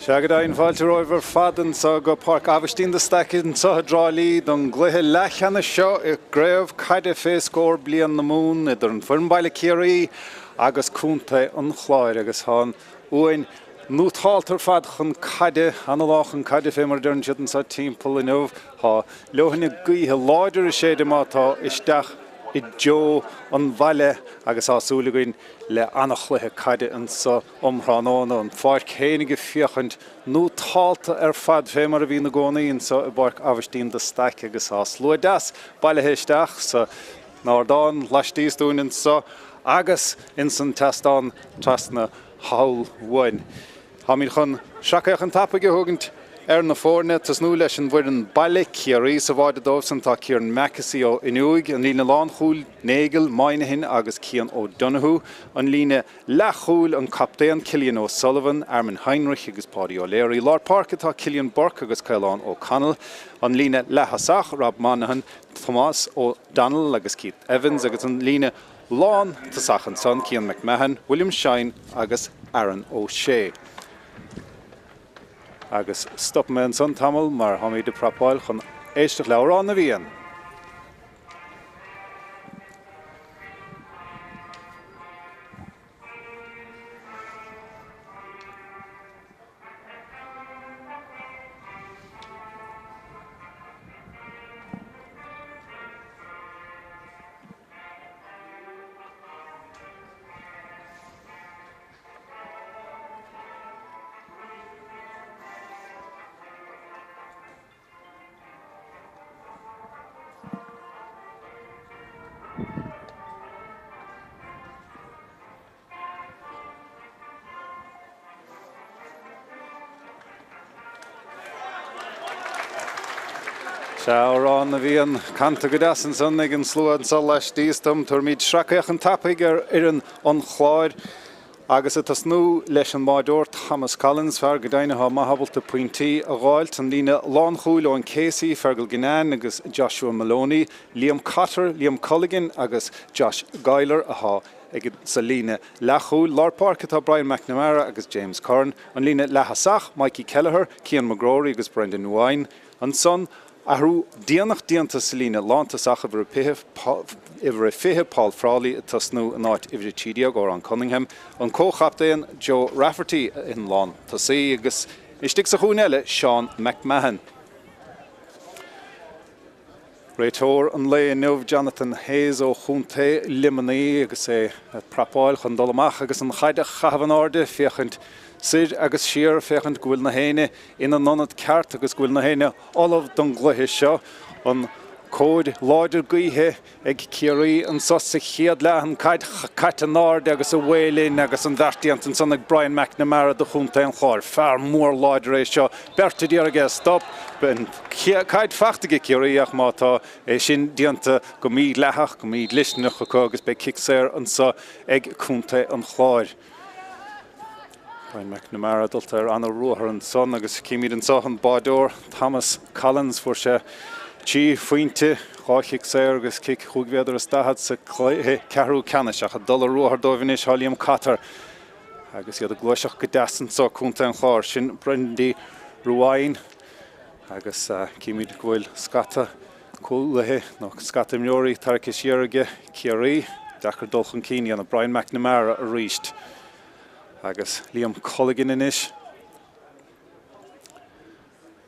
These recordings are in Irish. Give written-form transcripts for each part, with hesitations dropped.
Shagadain Falter over Faden so go Páirc Aibhistín the Staic in so Tralee don Cluiche Leathcheannais show Craobh Caide face score blian the moon idern Peile Kerry agus cúnta an Clare agus han Luain Untitled Chapter Caide analachan Caide fé mar dern chitan sa timppel in ov ha lohanna guithe láidir a séide mátá isteach I Joe an Peile agus asúlaguin le annachluithe Caide an sa omhránána an Páirc chéinige fiochant Untitled fad fé mar a bhí na gcónaín sa I Páirc Aibhistín the Staic agus as Luain Peile isteach sa nárdán leistíos dúnin sa agus in san testán trasna hawl wain. Ha mín chun seacaich an tapige thugant na fórne tas nú leis an bhuiir an Peile Kerry sa bháid a dómh tá Kieran Mackesy ó Inúig an lína lánchúil Nagel Moynihan agus Cian ó Donoghue an lína lechúil an captéan Cillian O'Sullivan Armin Heinrich agus Paddy O'Leary Lord Páirc tá Cillian Burke agus Caolan O'Connell an lína lechasach Rob Monaghan Thomas O'Donnell agus Keith Evans agus an lína lán tasach an son Cian McMahon William Shine agus Aaron O'Shea. Agus stop me an son tamil mar hamid de Páile chun éisteach leabhar na bhíon. Seárán na bhíon canta go deasan san ag an slúad sa leis díostam tar míid sreacaich an tapig an Chláir agus a tasnú leis an máideoir Thomas Collins fear go daine ha maithabalta pointí a gháilt an lína lánchúil ó an Casey Fergal Ginán agus Joshua Maloney, Liam Cotter, Liam Culligan agus Josh Geiler a ag sa lína lechúil Lord Páirc tá Brian McNamara agus James Curran an lína lechasach Mikey Kelleher, Cian McGrory agus Brendan Luain an son Ahrú díanach díanta sa lína lántasach idir a fithe Paul Frawley a tasnú an áit idir tídiag ó an Cunningham an cóchaptaíon Joe Rafferty in lán tasaí agus istigh sa chuún eile Sean McMahon. Réitóir an lé nuamh Jonathan Hayes ó Chúnta Limaní agus é Páile chun dul amach agus an chaide chahabhan áde féchant Sid agus siar féchant go bhfuil na héine ina nonad ceart agus go bhfuil na héine olamh don Cluiche seo an cóid láidir gaotha ag Kerry an sos sa chiad leathan cait an áde agus a bhélinn agus an bheirtíant an son ag Brian McNamara do Chúnta an Chláir fear mór láidir é seo berta díar aige stop ben cait fachtaige Kerry ach mátá é sin díanta go míad lethach go míad lisneach go agus be kicséir an sa ag Chúnta an Chláir. Brian McNamara dulta anna ruachar an son agus cíimiad an sochan bádóir Thomas Collins fuair sé tí faointe cháic sé agus cic chuigvéidir a stahad sa ceathrú ceanais ach a dul ruachar dóibhínis Liam Cotter agus iad a gluiseach go deasan sa Chúnta an Chláir sin Brendan Luain agus cíimiad gohfuil scata cúlathe nó scata mneoirí tarcha siarige Kerry dechar dulchan cíine an Brian McNamara a ríist. Agus Liam Culligan inis.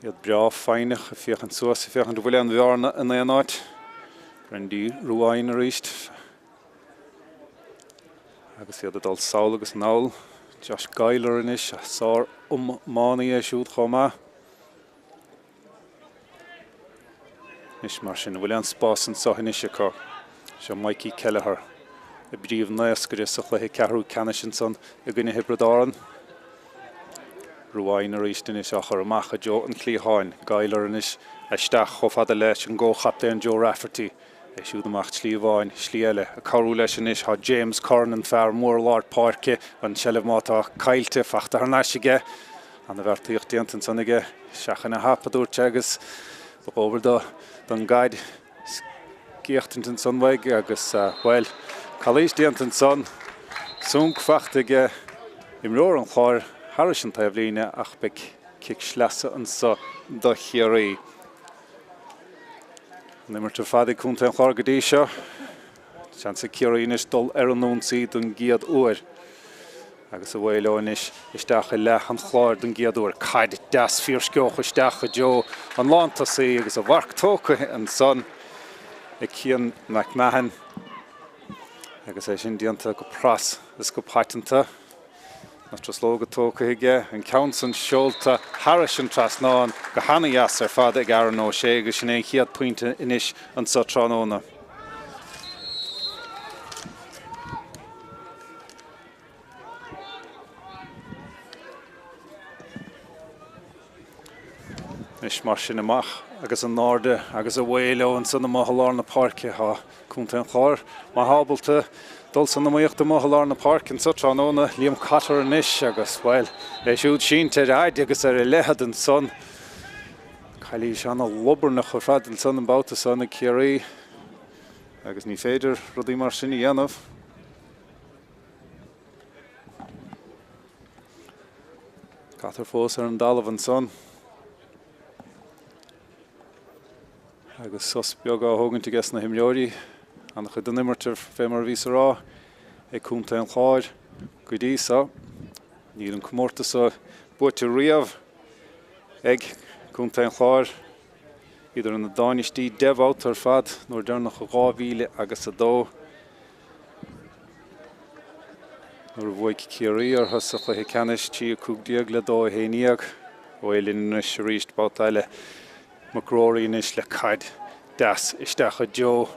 Iad bra feinach a fiochan suas a fiochan bhfuil an bhearna in éon áit. Brendan Luain a ríist. Agus iad a dul Saul agus Noel. Josh Geiler inis a sár mánaí a siúd chomá. Nis mar sin bhfuil an spás an sochanis a có. Seo Mikey Kelleher. y brif nes gyda sy'n chlehi Leathcheannais yn son y gwni hybridoran. Luain yr eistyn is ochr y mach a jo yn Cluiche gailer yn is ystach o fad y leis yn go chapter yn Jo Rafferty. Siwyd ymach Slíomháin, Sliele, a carú leis yn is ha James Corn yn fer môr Lord Páirc yn sielef mát a cailte fachta ar nasige an y fer tíocht diant yn sonige siachan a hapadwr tegus bober don gaid giechtint yn sonweig agus wel Cluiche diant yn son sŵnc fachtige imror yn chwar Harris yn taifline ach bec cic slasa yn so do chiari. Nimmer te fadi cúnta an chláir go dtí seo. Seansa Kerry inis dul ar an nún siad don giad uair. Agus a bhfuil inis isteach a lech an chláir don giad uair. Caid das fíorsceoch isteach a jo an lánta sí agus a bharc tóca an son i cían Mumhan. Agus é sin dianta go pras is go patanta. Nostra sloga tóca hige an council siolta Harris an trasnáin go hana jas ar fad ag aran ó sé agus sin é chiad pointe inis an sa tránóna. Is mar sin amach agus an Mórdha agus a bhfuil an san amach na Páirc ha cúnta an chláir má hábalta dul san amach do amach na Páirc an sa tránóna líam catar an is agus bhfuil siúd sínte raid agus ar a lehad an son cailí se anna lobar na chufrad an son an bauta son a Kerry agus ní féidir rudí mar sin i dhéanamh. Catar fós ar an dalamh an son. Agus sos beag á hógan gas na himleorí an chud an nimmertir fé mar vís rá ag cúnta an chláir go dtí sa níl an comórta sa buite riamh ag cúnta an chláir idir an na dáinistí debhát ar fad nóir dearnach a 2,000 agus a 2 nóir bhuaig Kerry ar thusa Leathcheannais tí a 15 le 2 héanaíag bhfuil is ríist bátaile Macrory inis le caid das isteach a jo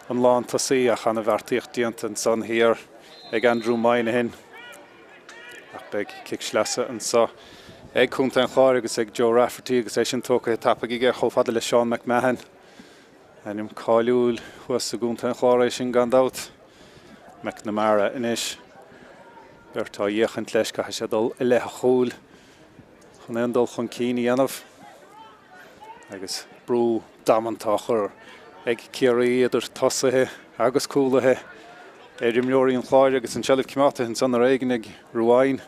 an lánta sí ach an a bhartíocht diant an son hir ag Andrew Moynihan ach beg cic slasa an sa ag cúnta an chláir agus ag Jo Rafferty agus é sin tóca tapag ige chomhfada le Sean Mumhan anim cáiliúil chuas a gúnta an chláir é sin gandát McNamara inis bertá dhéchant leis go sé dul i letha chúil chun endal chun cíní anamh agus brú damantachar ag Kerry idir tosathe agus cúlathe imleorí an chláir agus an seileh cimata an san ar éigen ag Luain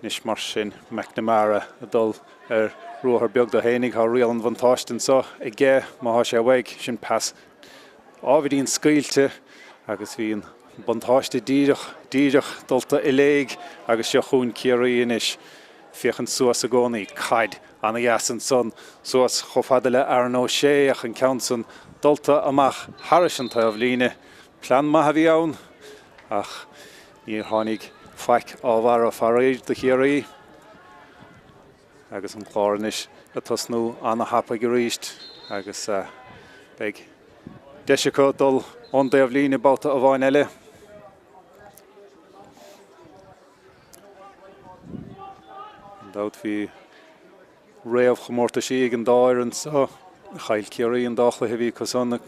nis mar sin McNamara a dul ar ruachar beag do hénig há rial an bhantáistin sa i ggé má sé bhaig sin pass ábhidín scaoilte agus bhí an bantáiste díreach dulta i léig agus se chuún Kerry inis fiochan suas a gcónaí caid anna gas an son suas chomhfada le ar nó sé ach an council dulta amach Harris an taobh líne plan maith a bhí ann ach níor tháinig feic ábhar a faréid de Kerry agus an chláirnis a tosnú anna hapa go ríist agus beag deisico dul an taobh líne bauta a bhain eile. Dát bhí réamh chomórta sí ag an dáir an sa chail Kerry an dáchla a bhí cosánna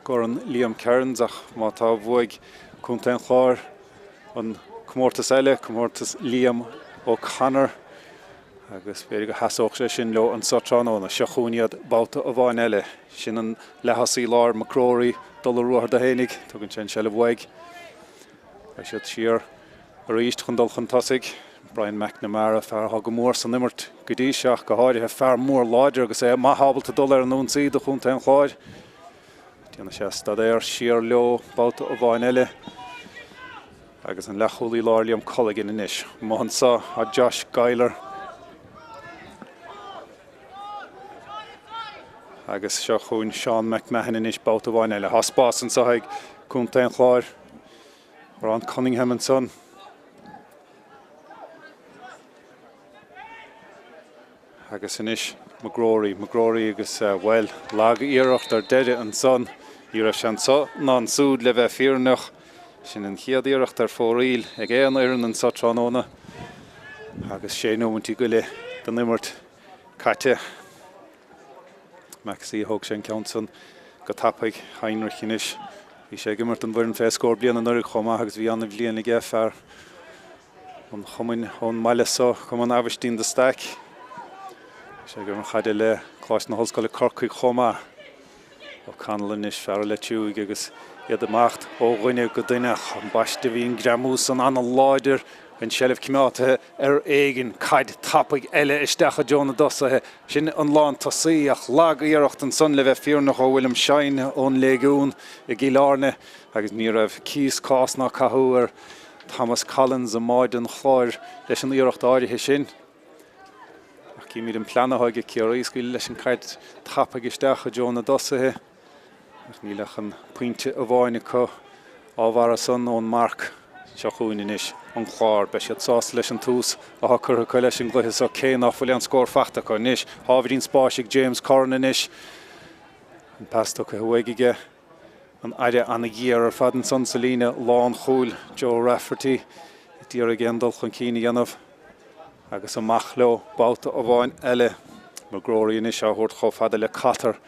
gur an Liam Cairns ach má tá bhuaig cúnta an chláir an comórtas eile comórtas Liam ó Conor agus beidir go hasóch sé sin leo an sa tránóna se chúniad bauta a bhain eile sin an lethasí lár Macrory dul a ruachar de hénig tugann sin se le bhuaig a siad siar a ríist chun dul chun tosaigh Brian McNamara fear ha go mór san nimmert go dtí seach go háirithe fear mór láidir agus é má hábalta dul ar an nún siad a chunta an chláir. Déanana sé stadéir siar leo bauta a bhain eile agus an lechúlaí lár Liam Culligan inis. Mumhan sa a Josh Geiler agus seo chuún Sean Mumhan inis bauta a bhain eile. Tá spás an sa ag cúnta an chláir ar an Cunningham an son. Agus inis Macrory agus lag íireacht ar deide an son íire sean ná súd le bheith fíornach sin an chiaadíireacht fóraíl ag éan éireann an Sotranóna agus sé nómantí go le den imirt caite Maxí thug sé an ceansan go tapaigh Heinrich inis. Bhí sé gimmart an bhfuir an féascóir blian an uirigh chomá agus bhí anna bblian ag fear an chumainn ón Maileasa chum an Aibhistín de Staic. Sé gur an chaide le Cluiche na hoscoile Corcaigh chomá ó canal inis fear le tiúig agus iad amach ó ghuine go duine an baiste bhí an gramús an anna láidir an sellh cimeáthe éigen caid tapaigh eile isteach a Jóna dosathe sin an lán tosaí ach lag iireacht an son le bheith fíornach ó William Shine ón léigún i Gílárne agus ní raibh cís cásna cathúar Thomas Collins a máid an chláir leis an iireacht áirithe sin. Ach cí míad an pleanathaige Kerry scaoil leis an caid tapaigh isteach a Jóna dosathe ach ní leach an puinte a bháinne có ábhar a son ón Marc seachúin inis an chláir be siad sás leis an tús a chur chu leis an gluthas ó céan áfuil an scór feachtacha inis Hábhíonn spáisiigh James Corran inis an pastócha huaigige an aire anna gíar ar fad an son Salína lán chúil Joe Rafferty díar a gendal chun cíine dhéanamh agus amach leo báta a bháin eile mar gróirí inis a thuirt chomh fada le catar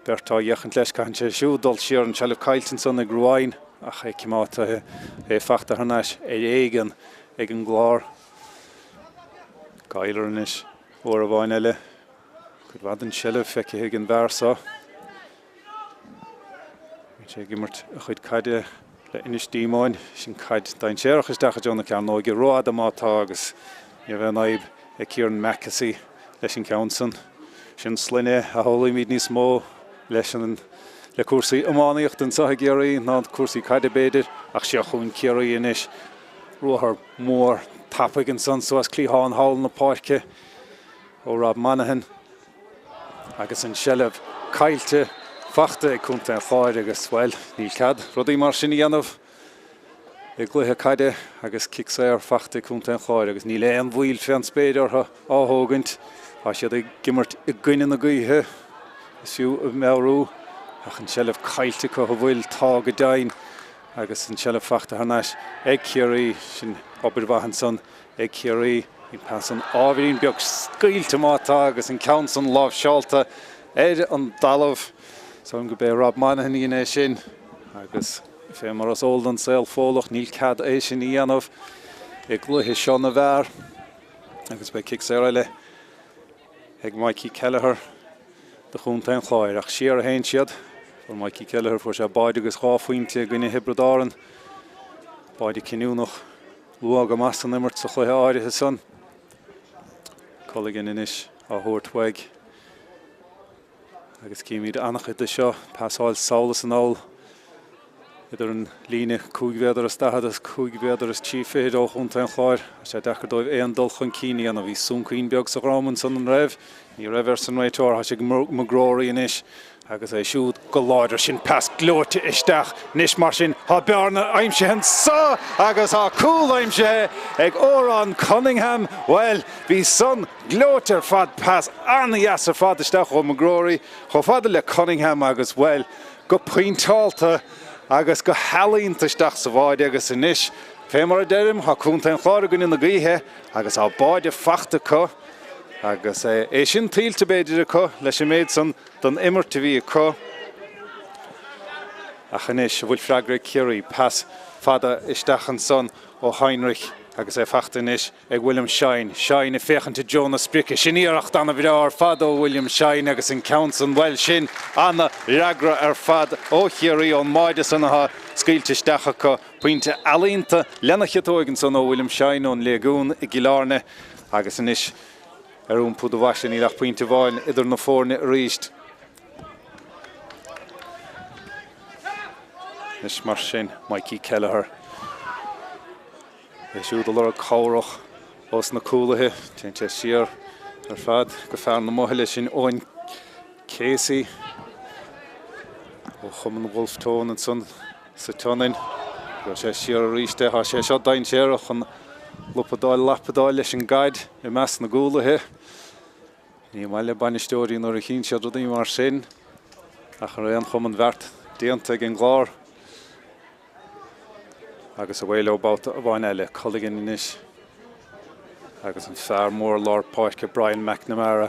bertá dhéachant leis caiint sé siú dul siar an sellh cailtin son ag Luain ach é cimáta é fachta hanáis é éigen ag an glár gailar inis ó a bháin eile chud bhd an sellh feice ag an bhearsá sé gimmart a chuid caide le inis dímáin sin caid dain séireach isteach a Jóna ceann nó ag rád amátá agus ní bheith naib ag Kieran Mackesy leis an ceansan sin sline a tholaí míad níos mó leis an le cuasaí amánaíocht an sa géirí ná cuasaí caide béidir ach sé chuin Kerry inis ruthar mór tapaigh an son so as clíá an háil na Páirce ó Rob Monaghan agus an sellh caiilte fachta ag cúnta an cháir agus bhfuil níl cad rudaí mar sin dhéanamh ag gluthe caide agus cicsair fachta ag cúnta an cháir agus níl é an bhfuil fé an spéidir áthógant a siad ag gimmart i gcuine na gaothe siú a meabhrú ach an sellh caiilte go bhfuil tá go dain agus an sellh fachta hanáis ag Kerry sin obair son ag Kerry í pas an ábhíonn beag scaoilte mátá agus an ceansan lámh seálta an dalamh so go bé Rob Monaghan é sin agus fé mar as óil an saoil fólach níl cad é sin dhéanamh ag gluthe seo na bhear agus be cicsair eile ag Mikey Kelleher de chunta an chláir ach siar a hain siad for Mikey Kelleher for sé baid agus cháfuointe gine hebredáran baid cinúnach luag a mas an immert sa chluithe áirithe son colligin inis a thuirthaig agus cíimiad annachcha de seo pasáil saolas an áil idir an líne cúigvéidir as stahad as cúigvéidir as tíféid ó chunta an chláir a sé dechar dóibh éon dul chun cíine an a bhí súncaín beag sa ráman san an raibh ní raibh san réitóir a sé magróirí inis agus é siúd go láidir sin pas glóirte isteach níos mar sin há bearna aimse hen sa agus há cúil aimse ag órán Cunningham well bhí son glóirte fad pas annaías ar fad isteach ó magróirí cho fada le Cunningham agus well go pointálta agus go halínta isteach sa bháid agus inis fé mar a deirim há cúnta an chláir gon ina gaothe agus há báide fachta có agus é sin tílte beidir acu leis sé méid san don imirta bhí acu ach inis bhfuil freigra Kerry pas fada isteach an son ó Heinrich agus é fachta inis ag William Shine i féchanta Jóna Sprice sin íireacht anna bhí ar fad ó William Shine agus an ceansan well sin anna reagra ar fad ó Kerry ón maide sanna scaoilte isteach acu puinte alínta lenachatóigan son ó William Shine ón léigún i Gílárne agus inis arún púd bhaise ní leach puinte bháin idir na fórne ríist. Nis mar sin Mikey Kelleher. É siúd a lura cóireach os na cúlathe, teinte siar ar fad go fearr na mothile sin óin Casey ó chuman Wolftón an son sa tunain. Go sé siar a ríiste, há sé seo dain séireach an lupadáil lapadáil leis an gaid I meas na gúlathe. Ní meile bainisteoirí nuair a chin siad rudaí mar sin ach ar an chuman bheirt déanta ag an glár. agus a bhfuil about a bhain eile Culligan inis agus an fear mór Lord Páirc Brian McNamara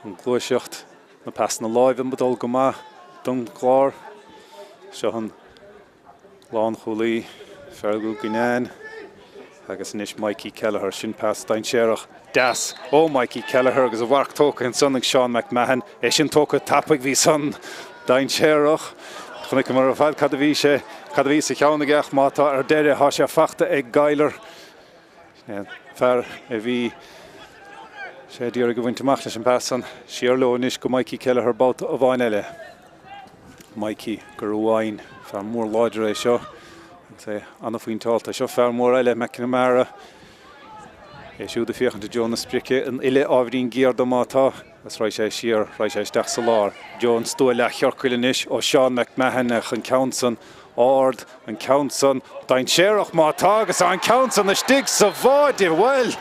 an Cluicheocht na pas na láimh an badal go maith don Clare seo an Luain Chulaí Fergal Guinéan agus inis Mikey Kelleher sin pas Daithí das Mikey Kelleher agus a bharc tóca an son ag Sean McMahon sin tóca tapig hí son Daithí chunig mar a fad cad a bhí sé cheanna gach mátá deire há sé fachta ag gailer fear a bhí sé díor go bhaintach leis an pasan siar lo inis go Mikey Kelleher bát a bhain eile Mikey gur Luain fear mór láidir é seo anna faoin táilta seo fear mór eile McNamara siú de fiochan de Jonas Spricke an ile ábhrín géar do mátá as ráid sé siar ráid sé isteach sa lár Jones dó le cheorcail inis ó Sean McMahon an Countson Ard an Countson Daithí mátá agus an Countson a stig sa bháide well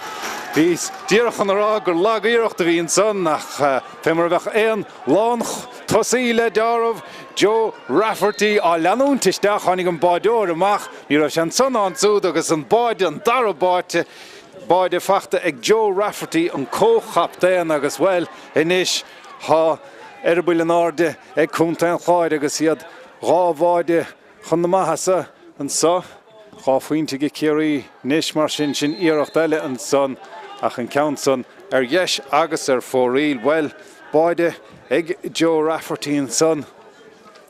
hís díoch an rá gur lagaíocht a bhíon son nach fe mar bheith éon lán tosaí le Darbh Joe Rafferty á leanúntisteach chunig an báidóir amach ní raibh sé an son an súd agus an báide an Darbh báide fachta ag Joe Rafferty an cóchap déan agus well inis há buil an áde ag cúnta an chláir agus iad rá bháide chun na maithasa an sa chá faointe go Kerry níos mar sin iirecht eile an son ach an Countson dheis agus fóríl well báide ag Joe Rafferty an son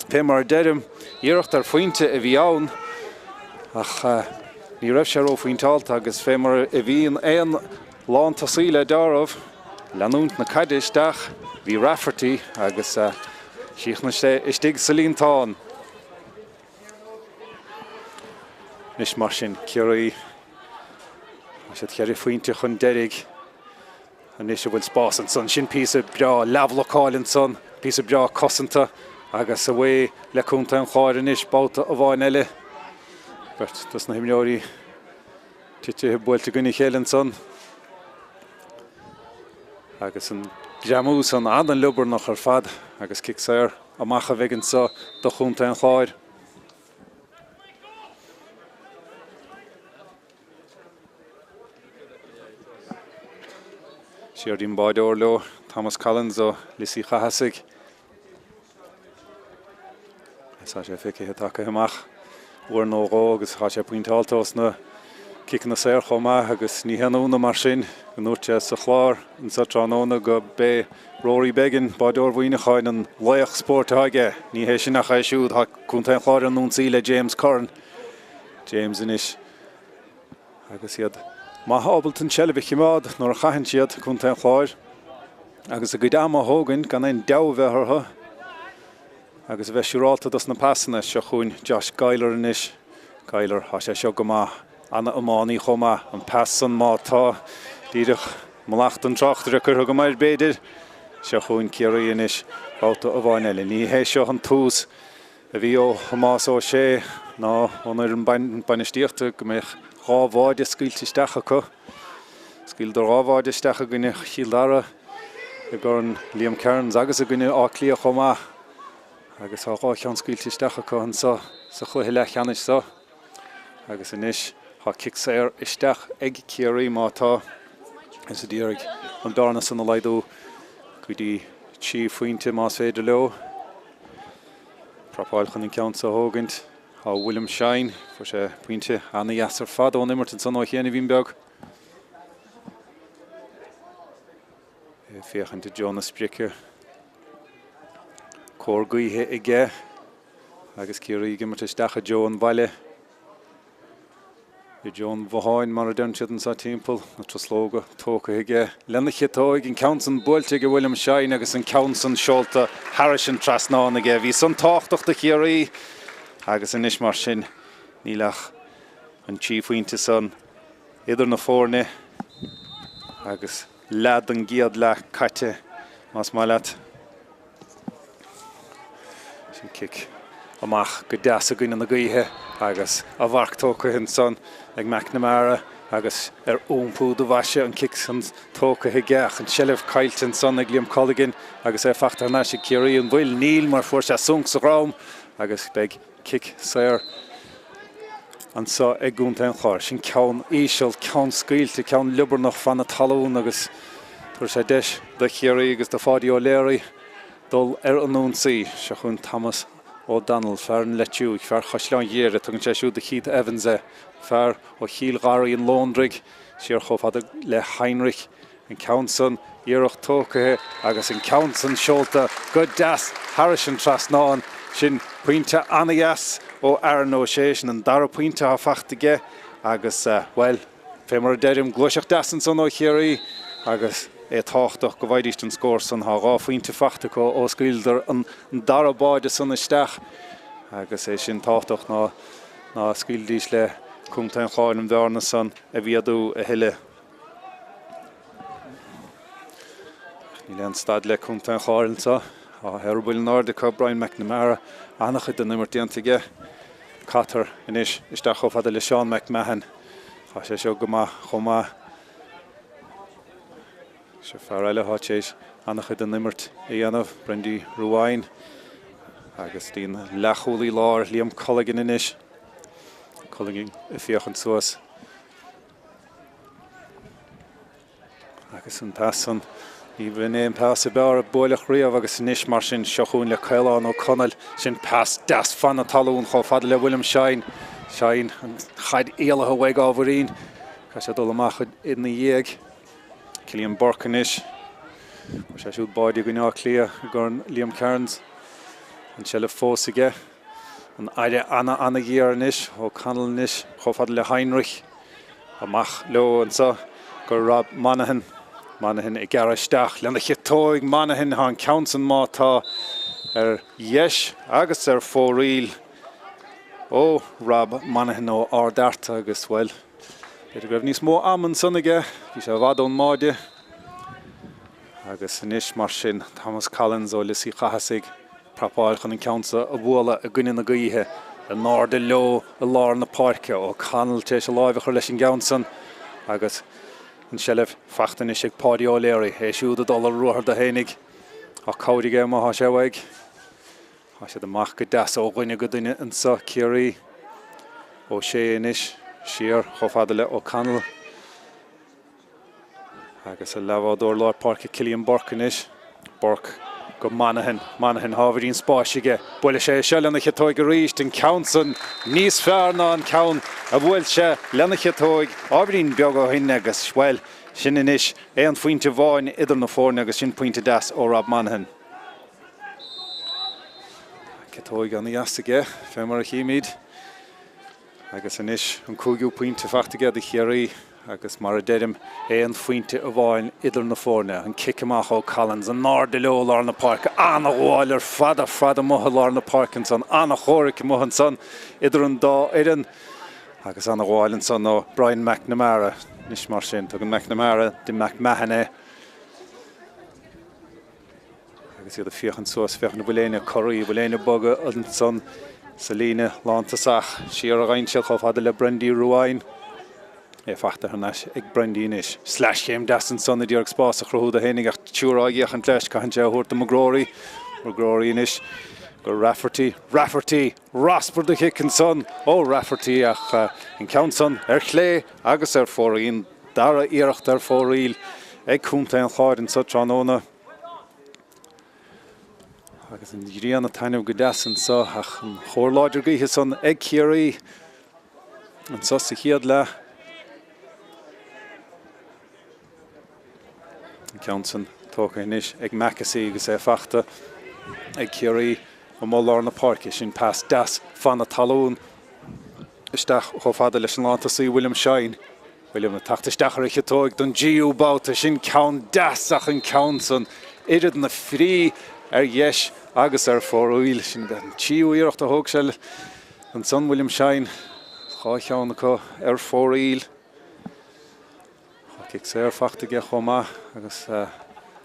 pe mar deirim iirecht faointe a bhí ann ach ní raibh sé ó faoin táilta agus fé mar a bhíon éon lán tosaí le Darbh leanúnt na caidisteach bhí Rafferty agus síochna sé istigh sa líontáin Nis mar sin Kerry sé Kerry faointe chun deirig a níos bhfuil spás an son sin písa bra leabhlocáil an son písa bra cosanta agus a bhfuil le cúnta an cháir inis báta a bhain eile Bert tas na himneoirí tite buailte gine chéile an son agus an jamús an an lubar nach ar fad agus cic sair amach a bheith sa do chunta an cháir Siar dín báidóir leo Thomas Collins ó Lisí Chahasig Sa sé fiche take amach uair nó rá agus há sé puintáiltás na cic na séir chomá agus ní heanúna mar sin go nuirte sa chlár an sa tránóna go bé Rory Begin báidóir bhuioineáin an Leach Spórt aige ní hé sin nach siúd ha chunta an chláir an núnsaí le James Curran James inis agus iad má hábaltan sellbh chimád nóair a chaitheann siad chunta an chláir agus a go dáma hógann gan éon deabhbheithartha agus bheith siúráilta dos na passanna seo chuin Josh Geiler inis Geiler há sé seo go maith anna amánaí chomá an passan mátá díadach malacht an Tráchtaire chu go mair béidir seo chuin Kerry inis báta a bhain eile ní hé seo an tús a bhí ó Hamás ó sé ná ónar an bainistíochta go méich rábháide scailteisteach acu scail do rábháideisteach a gine chiildara i gur an Liam Cairns agus a gine áclí a chomá agus á ráchean scailteisteach acu an sa chluithe Leathcheannais sa agus inis há cic sair isteach ag Kerry mátá is a dírig an darna san na leidú go dtí tí faointe más féidir leo Propáil chun in ceann sa hógant há William Shine for sé puinte anna dheasar fad ón immertin san á chéanana bhín beag féchan de Jonas Spricke cór gaithe i gé agus Kerry gimmert isteach a Joe an Peile I John Bháin mar a dúnseadan sa timppel na troslóga tóca i gé lena chiatóig in Countson buailte go William Shine agus an Countson seolta Harrison trasnána gé bhí san táchtach de Kerry agus inis mar sin nílach an tíomhhaointe san idir na fórne agus lead an giad le caite más má leat sin cic amach go deas a gine na gaithe agus a bharc tóca hin san ag McNamara agus ónpú do bhaise an cic san tóca i gceach an sellibh cailtin san ag Liam Culligan agus fachtar na sé Kerry an bhfuil níl mar fuair sé sunk sa rám agus beag cic sair an so ag gúnta an chláir sin ceann íseal, ceann scaoilte, ceann liobernach fan na talún agus tuair sé deis de Kerry agus de fádaí ó léirí dul an nún-saí se chun Thomas ó Donald fear an leitiúig, fear chaisleán dhéire tugann sé siúd de Keith Evans fear ó Chiel Gharí an Lóndrig siar chomh le Heinrich an Counson iarach tócathe agus an Counson seolta go deas Harrison trasnáin sin puinte anagas ó Arno Sésin an dara puinte a fachtaige agus well fé mar deirim gluiseach deasan son ó Kerry agus táchtach go bhaidíst an scór san há rá puinte fachta go ó scaoildar an dara báide san isteach agus sin táchtach ná scaoildís le cúnta an chláin an bhearna san a bhíadú a hiile. Ní leon stad le cúnta an chláin sa Herbal Nordica Brian McNamara annach den nummer 10 Catar inis isteach ó fada le Sean McMahon Tá sé seo go chomá se fear eile hátéis annach den nimmert dhéanamh Brendy Luain agus tín lechúlaí lár Liam Culligan inis Culligan I fiochan suas agus an tasan í bhfuin pass a bear a buailech riamh agus inis mar sin seochún le Cailán ó Conall sin pass deas fan na talún chomh fada le William Shine an chaid éalathe bhaig ábharín Ca sé dul amach in na dhéag Cillian Burke inis sé siúd báidí go ná clia gur Liam Cairns an se le fós aige an aire anna ghéar inis ó Conall inis chomh fada le Heinrich amach leo an sa gur Rob Monaghan I garisteach lena chitóig Monaghan an Counson mátá yes agus fóríl ó Rob Monaghan ó Ardarta agus well Beidir go níos mó amman sonnaige bhí sé bhadón máide agus inis mar sin Thomas Collins ó Lisí Chahasig prapáilchan an Counsa a bhuala a gcuine na gaíthe a náda leo a lár na Páirce ó Conall tééis a láimhe chuir leis an Counson agus an sellef fachtan is ag páidí ó léirí siúd a dul a ruthar de hénig a cáirige má há sé bhaig há sé amach go deas ó gcuine go duine an sa Kerry ó sé inis siar chomh fada le ó Conall agus a lehádóir lár Páirc Cillian Burke inis Burke go Monaghan hábharín spáisige buaile sé se lena chitóig go ríist an Counson níos fearr ná an Coun a bhfuil se lena chitóig ábharín beag ó hinne agus well sin inis an faointe bháin idir na fórne agus sin puinte deas ó Rob Monaghan. Chitóig an iasaige fé mar a chiimiid agus inis an cúgiú puinte fachtaige de Kerry agus mar a deirim an faointe a bháin idir na fórne an kickamach ó Collins an náda leo lár na Páirc anna bháil fada motha lár na Páirc san anna chóiric mothan san idir an dá idan agus anna bháil san ó Brian McNamara nis mar sin tugann McNamara de McMahon agus iad a fiochan suas fechan na bhuiléine choirí bhuiléine boga an san Salíne lántasach siar a rhainseal chomh fada le Brendy Luain fachta hanas ag Brendy inis slash chéim deasan son a dtíorg spás a chruthúd a hénig ach tiúráíoch an tleis caihan sé thuirta Magróí inis go Rafferty Rasper de Hicken son ó Rafferty ach in Counson Chlé agus fóraín dara iirecht fóraíl ag cúnta an cháid an sa tróna agus an ríana tainmh go deasan sa ach an chóirláidir gaithe son ag Kerry an sa sa chiad le Counson tóca inis ag Macassí agus fachta ag Kerry ó mó lár na Páirce sin pass deas fan na talún isteach chomh fada leis an lántasaí William Shine William na tachtasteach ar chitóig don GU báta sin ceann deasach an Counson iad na frí yes agus fóraíl sin den tíú iirecht a thug se an son William Shine chá cheanna có fóraíl Kick sé fachtaige chomá agus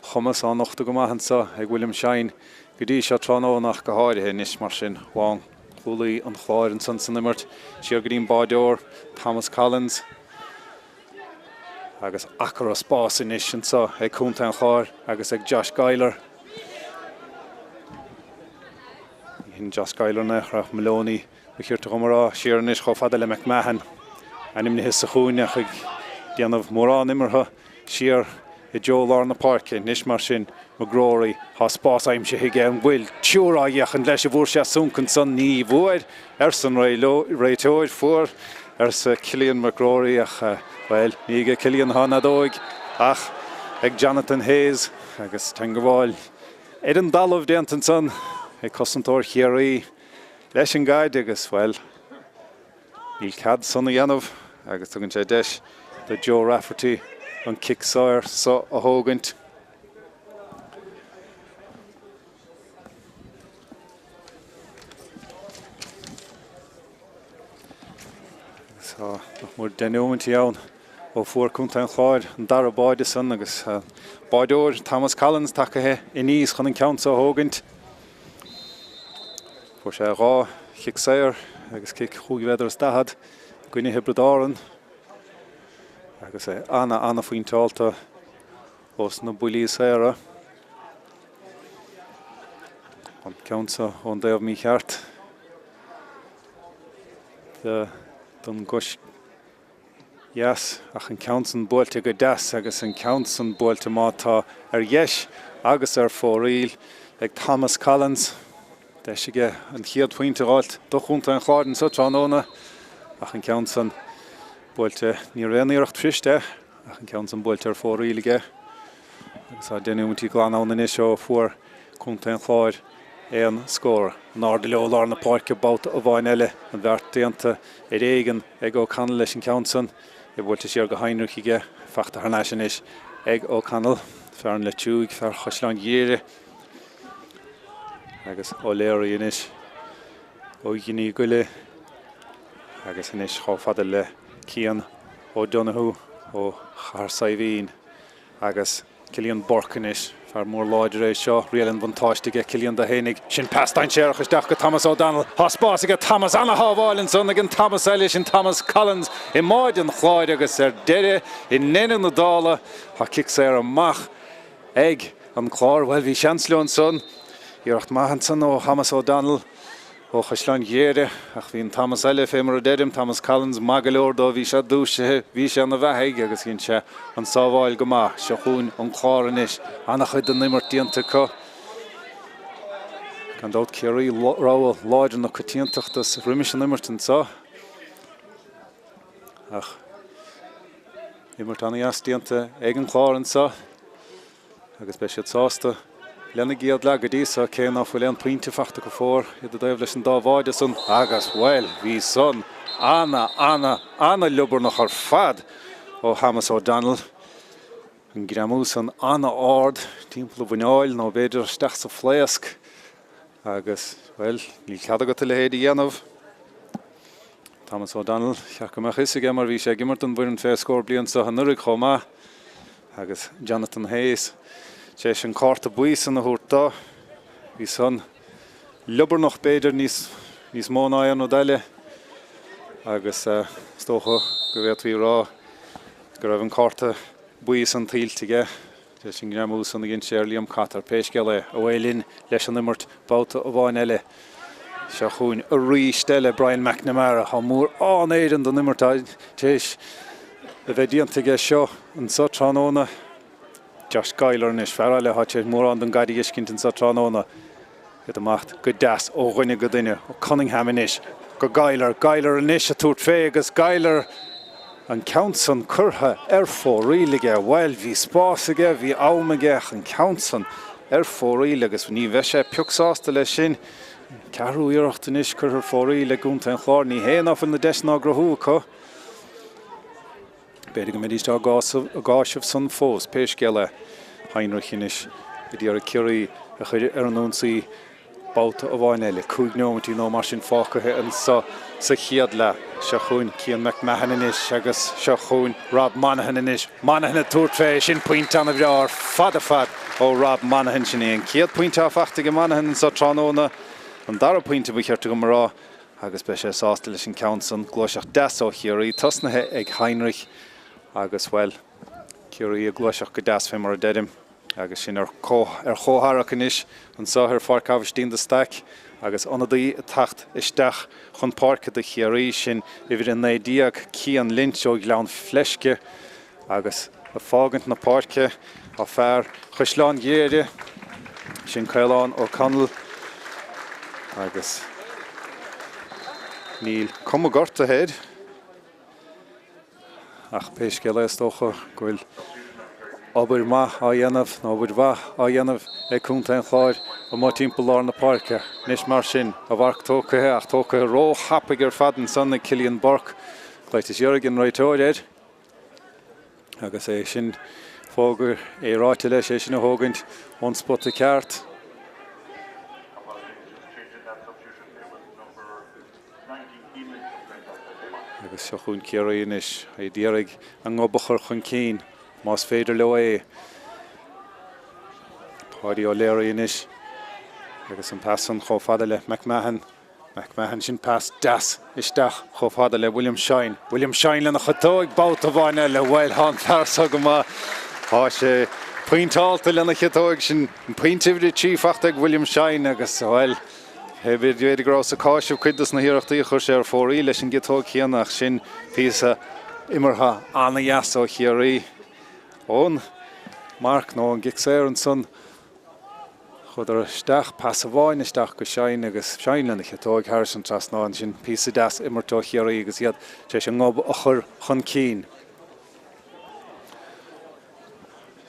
chumas an nachta go maithan sa ag William Shine go dtí seo trónach go háirithe níos mar sin bháin chulaí an chláir an san immert siar go dtíon báideoir Thomas Collins agus achar a spás inis sin sa ag cúnta an chláir agus ag Josh Geiler hín Josh Geiler na raibh Maloney Bechirte gomara Sheernish go fadale Mumhan anim his sachoone chig dianamh Mórdha nimmerha Sheer I Joe Lorna Páirc nish mar sin Magrory has spás aimse hige will túra yachan leis bhór se sunken son ní bhóir san réitoid for sa Cillian Magrory ach well níge Cillian hana dóig ach ag Jonathan Hayes agus tangaváil Eden Dalov dentan son ag cosantóir Kerry leis an gaid agus well níl cad son a dhéanamh agus tugann sé deis the Joe Rafferty an kicksair so a hógant. So mór denúint iawn ó fuór cúnta an chláir an dar a báide san agus báideoir Thomas Collins takeithe in níos chun an ceann so a hógant. Fuair sé rá kicksair agus kick chúgvéidir stahad gwine hebredáran. Agus anna faoin tálta os na builí saora. An ceansa ón daobh mí cheart. Don gois yes ach an ceansan buailte go deas agus an ceansan buailte mátá dheis agus fóríl ag Thomas Collins. Deis ige an chiad faointe ráilt do chunta an chláirn so tránóna ach an ceansan buailte ní réanaíocht friste ach an ceann san buailte fórílige agus denúintí glanán is seo fuór cúnta an chláir an scór ná de leo Lorna Páirc báta a bhain eile an bheart déanta réigen ag ó canal leis an ceann I bhfuilte siar go Heinrich ige feachta thnáisian is ag ó canal fearn le túig fear chosláin dhéire agus ó léirí inis ó ghiní goile agus inis chá fada le Cian ó Donoghue ó Charsaimhín agus Cillian Borcanis fear mór láidir éis seo rialann buntáistige Cillian de Hénig sin pastain séarachas deach go Thomas O'Donnell háspás ige Thomas Anna Hábháilin son agin Thomas Ellis sin Thomas Collins I máid an chláid agus deire I nenan na dála ha kicksair amach ag an chlár well bhí seansleon son Iarcht Mumhan son ó Thomas O'Donnell ó chosláin dhéire ach bhín Thomas Ellis fémar dedim Thomas Collins magalóir dó bhí sé dúise bhí sé an na bheithaig agus hín sé an sábháil go maith se chuún an chláir inis anna chuid an nimar tíanta có gan dót Kerry ráil láidir na cotíantachtas riimiis an nimartan sa ach nimar anna as tíanta ag an chláir sa agus be siad sásta Lenna giad le go dísa cé ná fuil an puinte fachta go fór I do daobh leis an dábháide son agus well bhí son anna lubar nach ar fad ó Thomas O'Donnell an gramús an anna ard timppla bhaináil nó beidir steach sa phléasc agus well ní cheada go le héad dhéanamh Thomas O'Donnell cheach go meach is ige mar bhí sé gimmart an bhuiin fé scór blian sa an nurig chomá agus Jonathan Hayes sé sin carta buis an na húrta hí son lubar noch beidir níos móna an ó daile agus stócha go bhéad hí rá go raibh an carta buis an tíltige sé sin gramús an gin séir Liam Catar péisceile a bhélinn leis an immert báta a bháin eile se chuún a rístelle Brian McNamara ha mór éidir don immertáid téis a bheith díontaige seo an sa tránóna Josh Geiler is fearle hat sé mór an gaiide iscint an sa tránóna go macht go deas ó ghuine go duine ó Cunningham inis go Geiler inis a túirt fé agus Geiler an ceansan curtha fórílige well hí spásaige hí ámaige an ceansan fóríle agus ní bheith sé peagsásta lei sin cearú iirecht inis curtha fóríle gúnta an chláir ní héanamh an na deis ná grothú có Beidir go méid a gáisih san fós péisceile Heinrich inis go dtí ar a Kerry a chuir ar an únsaí báta a bháin eile cúig nómatí nó mar sin fácathe an sa chiad le se chuún Cian Mumhan inis agus se chuún Rob Monaghan inis Monaghan a túirt fé sin puinte anna bhrear fad ó Rob Monaghan sin éon ciad puinte a fachta go Monaghan sa tránóna an dara puinte bu cheartta go marrá agus be sé sásta leis an ceansan glóiseach 10 ó Kerry tasnathe ag Heinrich agus well Kerry a glóiseach go 10 fé mar a dedim agus sin ar chóthach inis an sáthar Páirc Aibhistín de Staic agus anadaí tacht isteach chun Páirc de Kerry sin I bhí an nédíag cían lint ó gleann fleisce agus a fágant na Páirce a fear chuisleán géire sin Cailán ó Conall agus níl cum gorta héad ach péisce leistócha goil obair ma a dhéanamh nó obair bha a dhéanamh cúnta an chláir a má timpeall lár na Páirce nis mar sin a bharc tócathe ach tócathe ró hapig ar fadan sanna Cillian Burke chleitis Jurgen Roitóiréid agus é sin fógur é ráite leis é sin a thógaint ón spot a ceart agus seo chun Kerry inis é díreag an ngobachar chun cín más féidir leo é Páidí ó léir inis agus an passan chó fada le Mumhan sin pass das isteach chó fada le William Shine le na chatóig báta bhaine le bhfuil hán fearsa go má há sé pointáalta le na chatóig sin pointivri tífachta ag William Shine agus bhfuil Hebid dweud gros a cáisiú cuidas na hiireachtaí chuir sé ar fórí leis an gitóg chéanach sin písa imirtha anna dheas ó Kerry ón Mark nó an gicséir an son chud ar isteach pas a bháin isteach go Shine agus Shine le na chatóig Harrison trasná sin písa das imirtá Kerry agus iad sé an ngob a chur chun cín.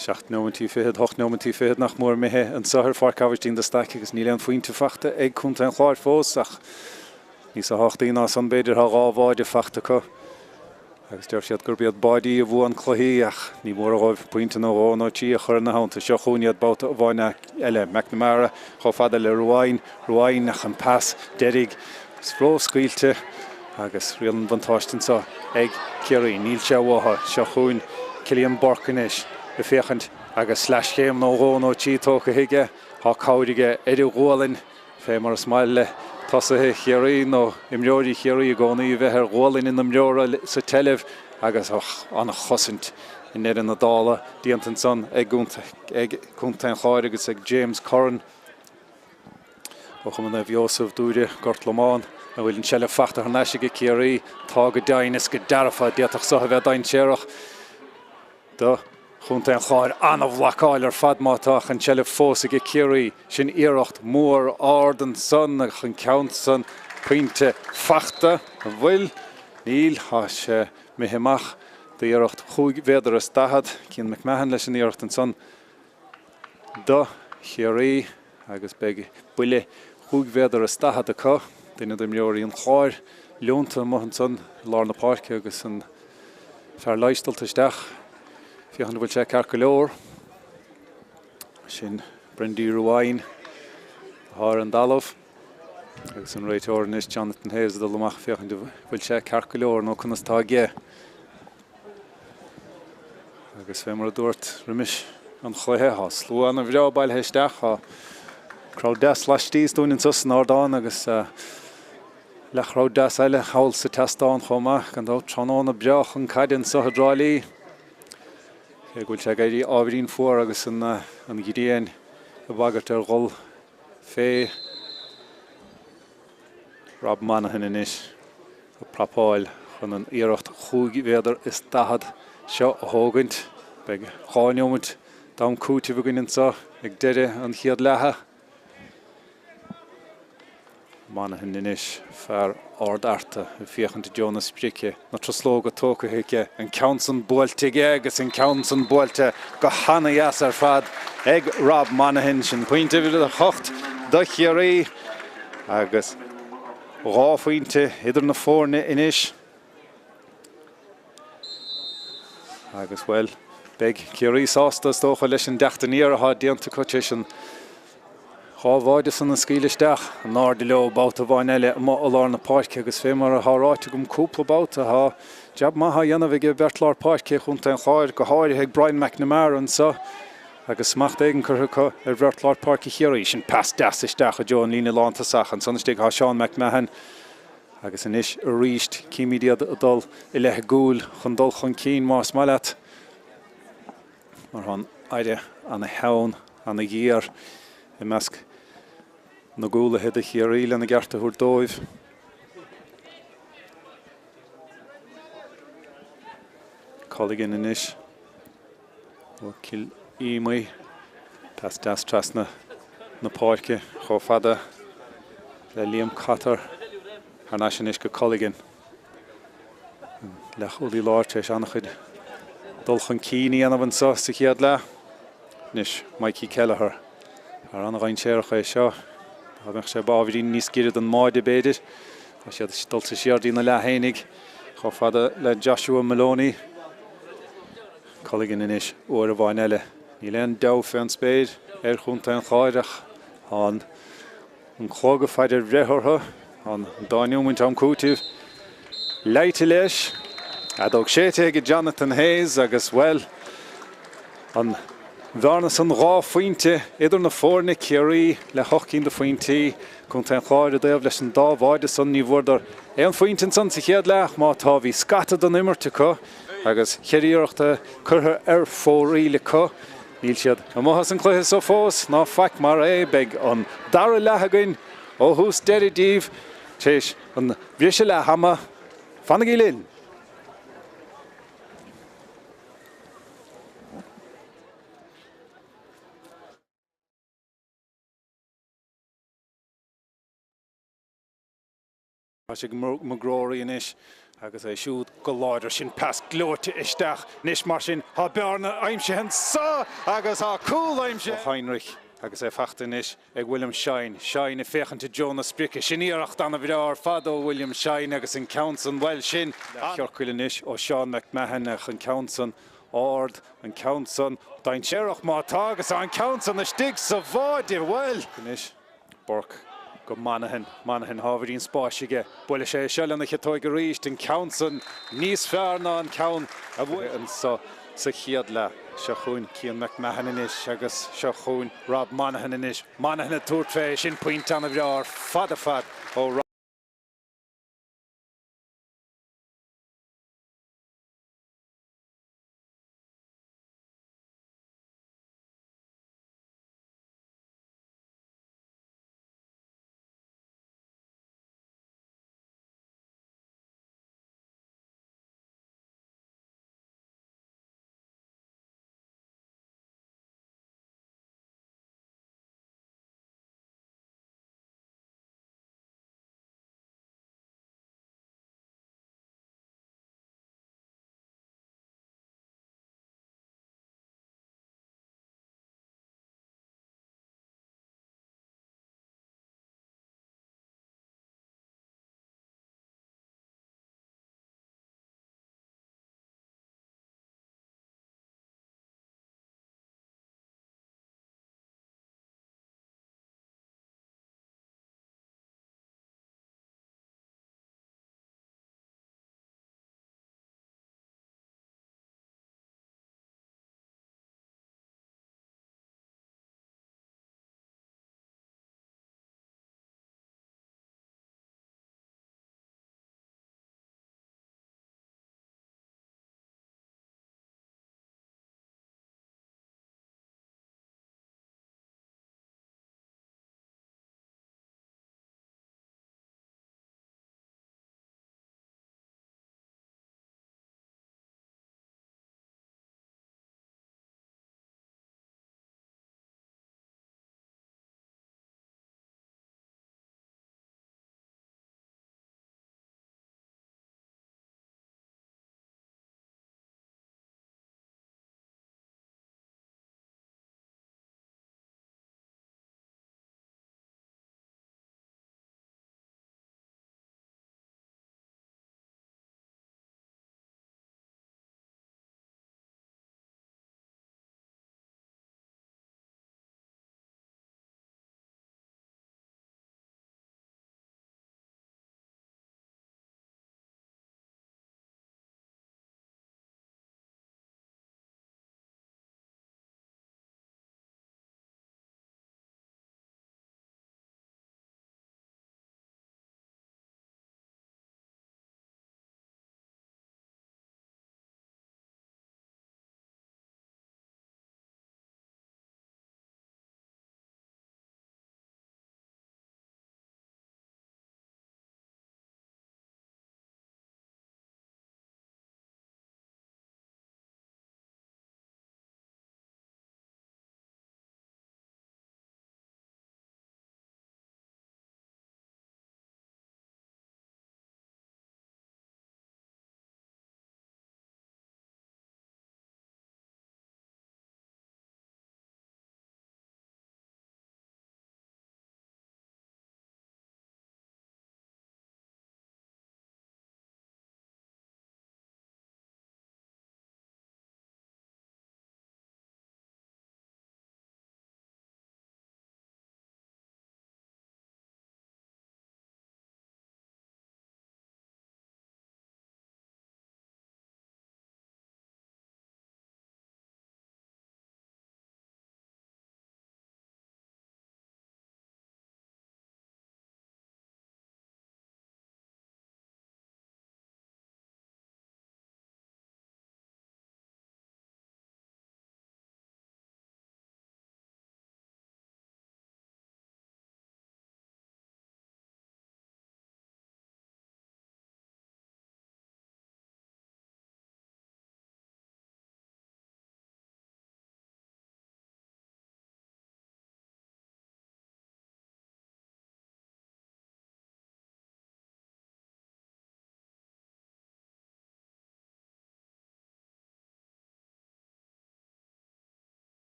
8 nach mór mithe an sahar Páirc Aibhistín de Staic agus níl an faointe fachta ag chunta an chláir fós ach níos a 8 ná san beidir a rábháide fachta co agus deir siad gur bead báidí a bhú an chluí ach ní mór a ráibh pointe nó ó nó tí a chur na hánta seo chúniad báta a bháine eile McNamara chó fada le Luain nach an pass derig spró scuilte agus rial an bantáistin sa ag Kerry níl se bhtha seo chún Cillian Burke inis a féchant agus slash chéim nó ró nó tí tóca hiige há cáidige idir ghólainn fé mar smail le tosathe Kerry nó imreoirí Kerry a gcónaí bheith ar ghólainn in na mreora sa teleh agus anna chosint in éan na dála díantan son ag cúnta an chláir agus ag James Corran ó chum na bheosah dúide gort Luain a bhfuil an seile fachta ar neise go Kerry tá go dainnis go darafa diaach sa bheith dain séireach do chunta an chláir anmh laáil ar fadmátach an seile fósa go Kerry sin iirecht mór ardan son ach an count son pointe fachta a bhfuil níl há sé mitheach de iirecht chuig féidir a stahad cín Mumhan leis an iirecht an son do Kerry agus beag buile chuig féidir a stahad a có duine do mreoirí an chláir leonta Mumhan son lár na Páirce agus an fear leistalta isteach Fiochan bhfuil sé cearc go leor sin Brendan Ruain thar an dalamh agus an réiteoir is Jonathan Hayes do lumach fiochan bhfuil sé cearc go leor nó chunas tá gé agus fé mar a dúirt rimis an chluithe há slúan a bhreo bail heisteach há Craobh des leistíos dúin in sus an Ardáin agus le Craobh des eile hail sa testáin chomach gan dó trónán a breach an caidan sa Tralee Gúil sé gairí ábhíonn fuór agus an gidéan a bagart ar ghol fé Rob Monaghan inis a prapáil chun an iirecht chuig féidir is dahad seo a thógaint beag cháineomid dám cúti bhaginn sa ag deire an chiad lethe Monaghan inis fear ardarta a fiochananta Jonas Brice na troslóga tóca hiice an countsan buailte agus an countsan buailte go hana dheas ar fad ag Rob Monaghan sin pointe bhí a chocht do Kerry agus ráfuointe idir na fórne inis agus bhfuil beag Kerry sásta tócha leis an deachtaníar a díanta coite sin Chábháide san na scílisteach an náirde leo báta bhain eile má a lár na Páirce agus fé mar a háráite gom cúpla báta há deab maitha dhéanamh ige bert lár Páirce chunta an cháir go háirithe ag Brian McNamara an sa agus smacht éigen chutha ar bheirt lár Páirce Kerry sin pass deas isteach a John lína lántasach an sannasteigh há Seán McMahon agus inis a ríist cíimiad a dul I lethe gúil chun dul chun cín más maileat mar hon aide anna heann anna gíar I measc na gúla head a Kerry le na garta húr dóibh. Colligan in ish. Kill Imai. Tas tras na Páirc cho fada le Liam Cotter. Harnáis is go Colligan. Le chulí láir teis annachid. Dulchan Keeney anabhan sa chiad le. Nis Mikey Kelleher. Ar an ghain séireach é seo. Habach sé bábhín níos gírid an máide béidir. Tá siad dulsa siardí na le hénig. Cho fada le Joshua Maloney. Colligan in ish uair a bhain eile. Ní leon dó fan spéid chunta an cháireach an chóga feidir réthortha an dáinú muint am cútih leite leis adóg séte go Jonathan Hayes agus well an bharnas an rá faointe idir na fórna Kerry le hochcín de faointí chunta an cháir a déobh leis an dá bhaide san ní bhórdar an faointin san sa chéad leach má tá bhí scata don imirte có agus cheíochta curtha fórí le có níl siad a mohas an Cluiche so fós ná faic mar beg an dara lethagain ó hús deridíh téis an bhríse le hama fanna í linn. Tá sé magróirí inis agus é siúd go láidir sin pas glóirte isteach níos mar sin há bearna aimse hen sa agus há cool aimse Heinrich agus é fachtain is ag William Shine i féchanta Jonas Brice sin íireacht anna bhí ar fadó William Shine agus an Counson well sin ceorcuilean is ó Sean McMahon an Counson Ord an Counson dain séireach mátá agus an Counson a stig sa bháide well inis Bork go Mumhan Harvardín spáisige buile sé seolanna chetóig go ríist an Counson níos fearr ná an Coun a bhfuil an sa chiad le se chuún Cian McMahon inis agus se chuún Rob Monaghan inis Monaghan a túirt fé sin puint anna bhí ar fad ó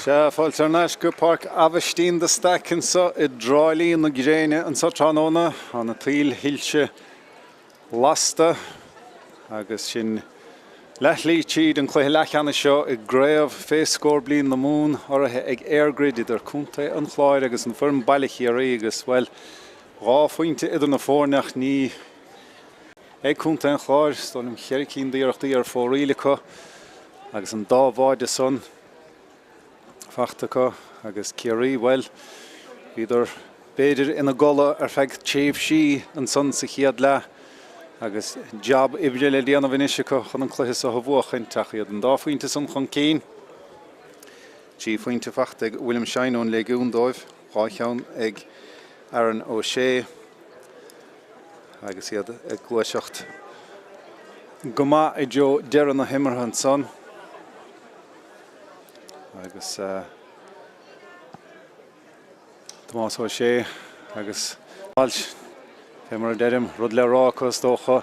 Se fáiltearnais go Páirc Aibhistín de Staic so I Tralee na Gréine an sa Tránóna an na Peile hiilse lasta agus sin Leathcheannais an Cluiche Leathcheannais seo I Craobh féascóir bliain na mún ortha ag EirGrid idir cúnta an Clare agus an firm Peile Kerry agus well rá faointe idir na fórneach ní ag cúnta an Clare stoilm Kerry cín díochtaí fóríle co agus an dámhaide son Fachtacha agus Kerry well idir beidir ina gola feag chéobh sí an son sa chiad le agus job ibre le déanamh inisiacha chun an cluiche sa bhuachan tachiad an dáfuointe san chun céin. Tí fuointe fachta ag William Shaineón le gúndóibh ráiteann ag Aaron O'Shea agus iad ag Cluiseacht. Goma I Joe dearan na himmartha an son agus Tomás O'Shea agus Walsh Femar derim rud le ráchas dócha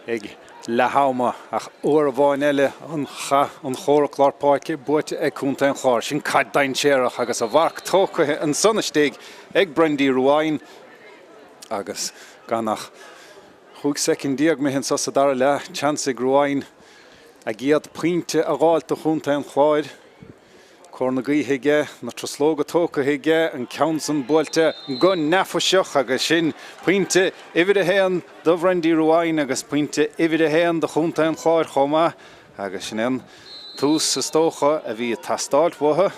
ag lehauma ach uair bháin eile an chóra Clare Páirc buaite ag cúnta an Clare sin cad dain séireach agus a bharc tócathe an sonnasteig ag brandí Luain agus ganach chuig secondíag me hen sa dara le chance ag Luain a giad pointe a gáilta cúnta an Clare Corna gaithe na traslóga tócathe an council buailte go nafaseach agus sin pointe ifid a héan do brandí Luain agus pointe ifid a héan do chunta an Clare chomá agus sin an tús sa stócha a bhí tastáil butha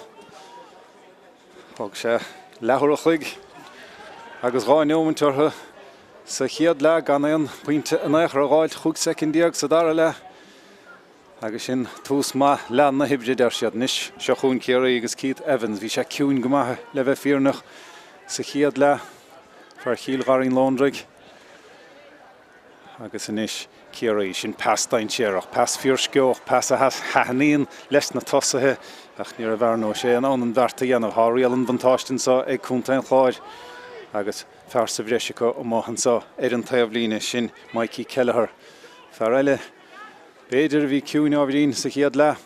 thug sé lethúrachuig agus ráneomantartha sa chiad le gan an pointe an éachar a gáil chuig secondíag sa dara le agus sin tús má lean na hibrid siad níos seo chun Kerry agus Keith Evans bhí sé ciún go maithe le bheith fíornach sa chiad le fear chial garín Lóndraig agus inis Kerry sin pas dain séireach pas fíorsceoch pas a haníon leis na tosathe ach níor a bharnó sé an an bharta dhéanamh háíal an vantáistin sa ag cúnta an Clare agus fear sa bhreisicha ó Mumhan sa an taobh líne sin Mikey Kelleher fear eile Beidir bhí ciúin Aibhistín sa chiad le.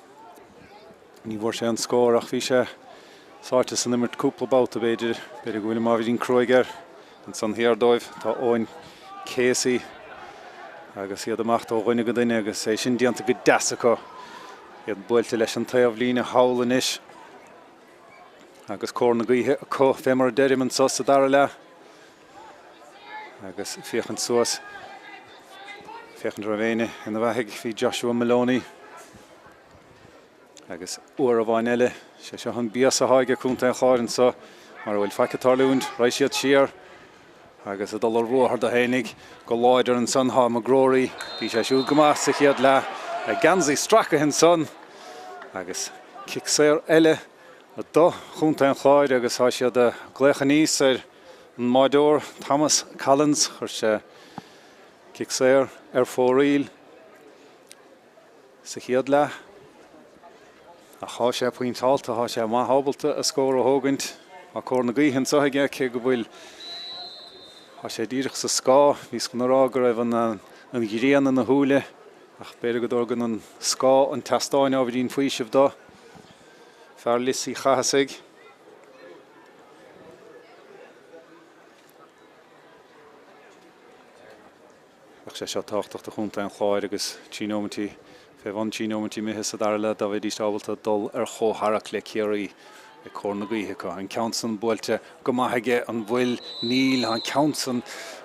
Ní bhór sé an scór ach bhí sé sáirte san imirt cúpla báta beidir bhfuil Aibhistín Craobh an san héardóibh tá óin Casey agus iad amach ó ghuine go duine agus é sin dianta go deasacha iad buailte leis an taobh líne hálan is agus cór na gaithe có fémar deirim an sa dara le agus fiochan suas Fechan Ravéine in the bheithiig hí Joshua Maloney agus uair a bhain eile sé seo an bías a haige cúnta an Clare sa mar bhfuil feicetárlúint rééis siad siar agus a dul ruthar do hénig go láidir an son há magróí bhí sé siúd go más sa chiad le a gansaí stracha hin son agus cicséir eile a do cúnta an Clare agus há siad a Leathcheannais ar an maidóir Thomas Collins chuir sé cicséir fóríl sa chiad le a há sé pointáilta há sé má hábalta a scór a thógaint a cór na gaithe sa ige ché go bhfuil há sé díreach sa scá hís go nará go raibh an ghiréana na thuúile ach beidir go dorgan an scá an testáin Aibhistín faoisimh dó fear lisí chasaigh sé seo táchtach a chunta an Clare agus tínómatí fé bhain tínómatí mithe sa dara le a bheith dístábalta dul ar chótharaach le Kerry i cór na gaithe an council buailte go maithaige an bhfuil níl an council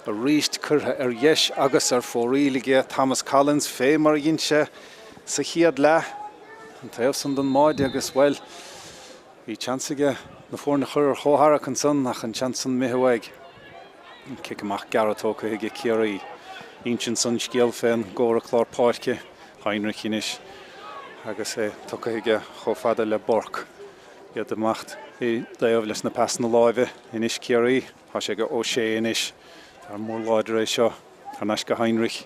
a ríist curtha ar dheis agus ar fórílige Thomas Collins fé mar dhéanse sa chiad le an taobh san don máide agus bhfuil hí chansaige na fórna chur ar chótharaach an son nach an chansan mithaig an cic amach garatócha ige Kerry Inchin son scéal féin góra Clare Páirc Heinrich inis agus é tucha cho fada le borc iad amacht é daobh leis na pas na láimhe inis Kerry há sé go O'Shea inis ar mór láidir é seo tharnais go Heinrich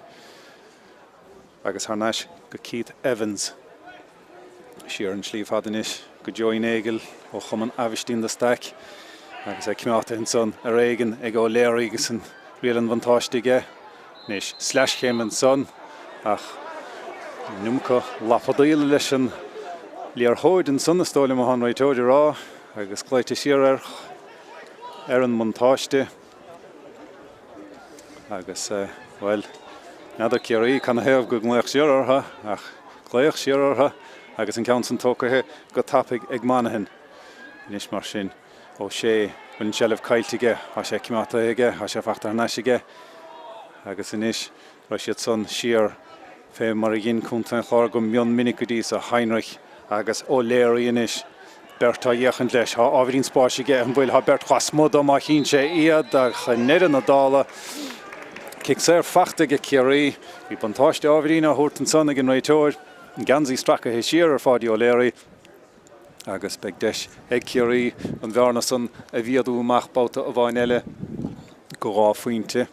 agus tharnais go Keith Evans siar an slíomh fada inis go Join Eagle ó chuman Aibhistín de Staic agus é cimiáta hin son ar éigen ag ó léir agus an rial an vantáistige Nis Leathcheannais an son ach numcha lapadaíil leis an Líar hóid an sunna stóla Mumhan Raitoide rá, agus Cluiche siar an montáiste. Agus, well, nadidir Kerry can have go Cluiche siar ortha, ach Cluiche siar ortha, agus an council tócathe go tapig ag manahan. Nis mar sin ó sé bhain sellh cailtige, a sé cimata aige, a sé fachtar naisige. Agus inis, ra siad son siar fé mar a gin cúnta an chláir go mion minic go dís a Heinrich agus ó léir inis. Bert a dhéchan leis, ha ábhírín spáisige an bhfuil ha Bert chasmod am a chin sé iad a chanéan na dála. Cic sér fachtaige Kerry, bhí bantáiste ábhírín a thuirtan son ag an Raitoide, gansaí stracha hé siar ar fádi ó léirí. Agus beg deis ag Kerry an bhearna son a bhíadú machbáta a bhain eile go rá faointe.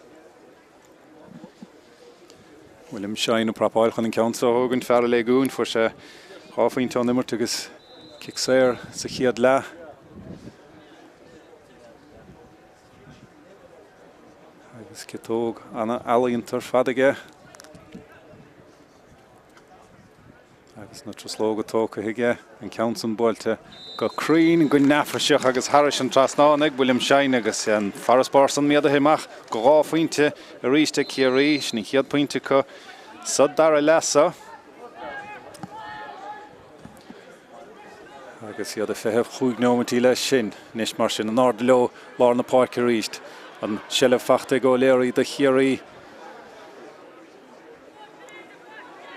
William Shine a Páirc an council ógan fear le gún for sé rá faointe an immert agus cic séir sa chiad le. Agus citóg anna alaíontar fadaige. Agus na troslóga tóca hiige an council bailte go crín go nefraiseach agus Harris an trasnánig William Shine agus an Farasparson miad a himach go rá faointe a ríiste Kerry sní chiad pointe co sod dar a lesa. Agus iad a feheh chúig nómatí leis sin, nis mar sin an ardló lár na Páirc a ríist an sellh fachta go léirí de Kerry.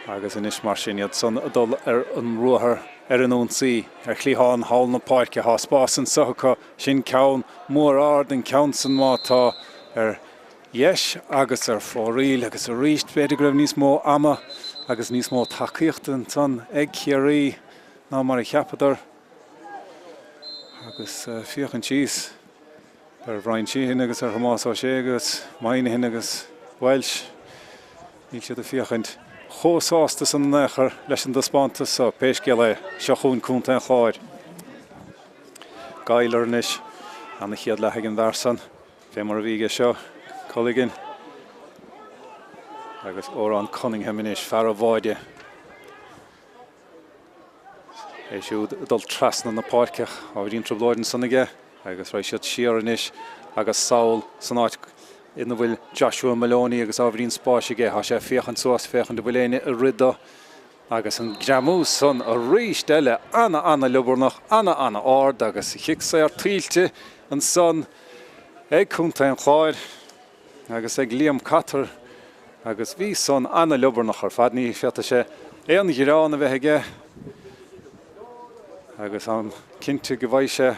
Agus inis mar sin iad son adul an ruachar an ónsaí chlíháin hall na Páirc há spásan socha sin ceann mór ard an council mátá yes agus fóríl agus a ríist beidir go raibh níos mó ama agus níos mó tacaíocht an son ag Kerry ná mar a cheapadar. Agus fiochan síos bhrain síhin agus Hamás á sé agus mainihin agus Welsh. Ní siad a fiochan chósásta san nechar leis an daspánta sa péiscéile seachún cúnta an cháir. Gailar nis anna chiad le an bharsan, fé mar a bhíige seo colligin. Agus ó an Cunningham inis fear a bháide. É siúd dul trasna na Páirceach a bhíon trobláidan sannaige, agus ra siad siar inis agus Saul san áit ina bhfuil Joshua Maloney agus ábhírín spáisige ha sé féchan suas féchan de bhfuiléine a ridda agus an gramú son a ríist eile anna lubarnach anna ard agus chic sé ar tíilte an son ag cúnta an chláir agus ag Liam Catar agus bhí son anna lubarnach ar fad ní fiata sé éan ghirán a bheith aige agus an cinnte go bhaid sé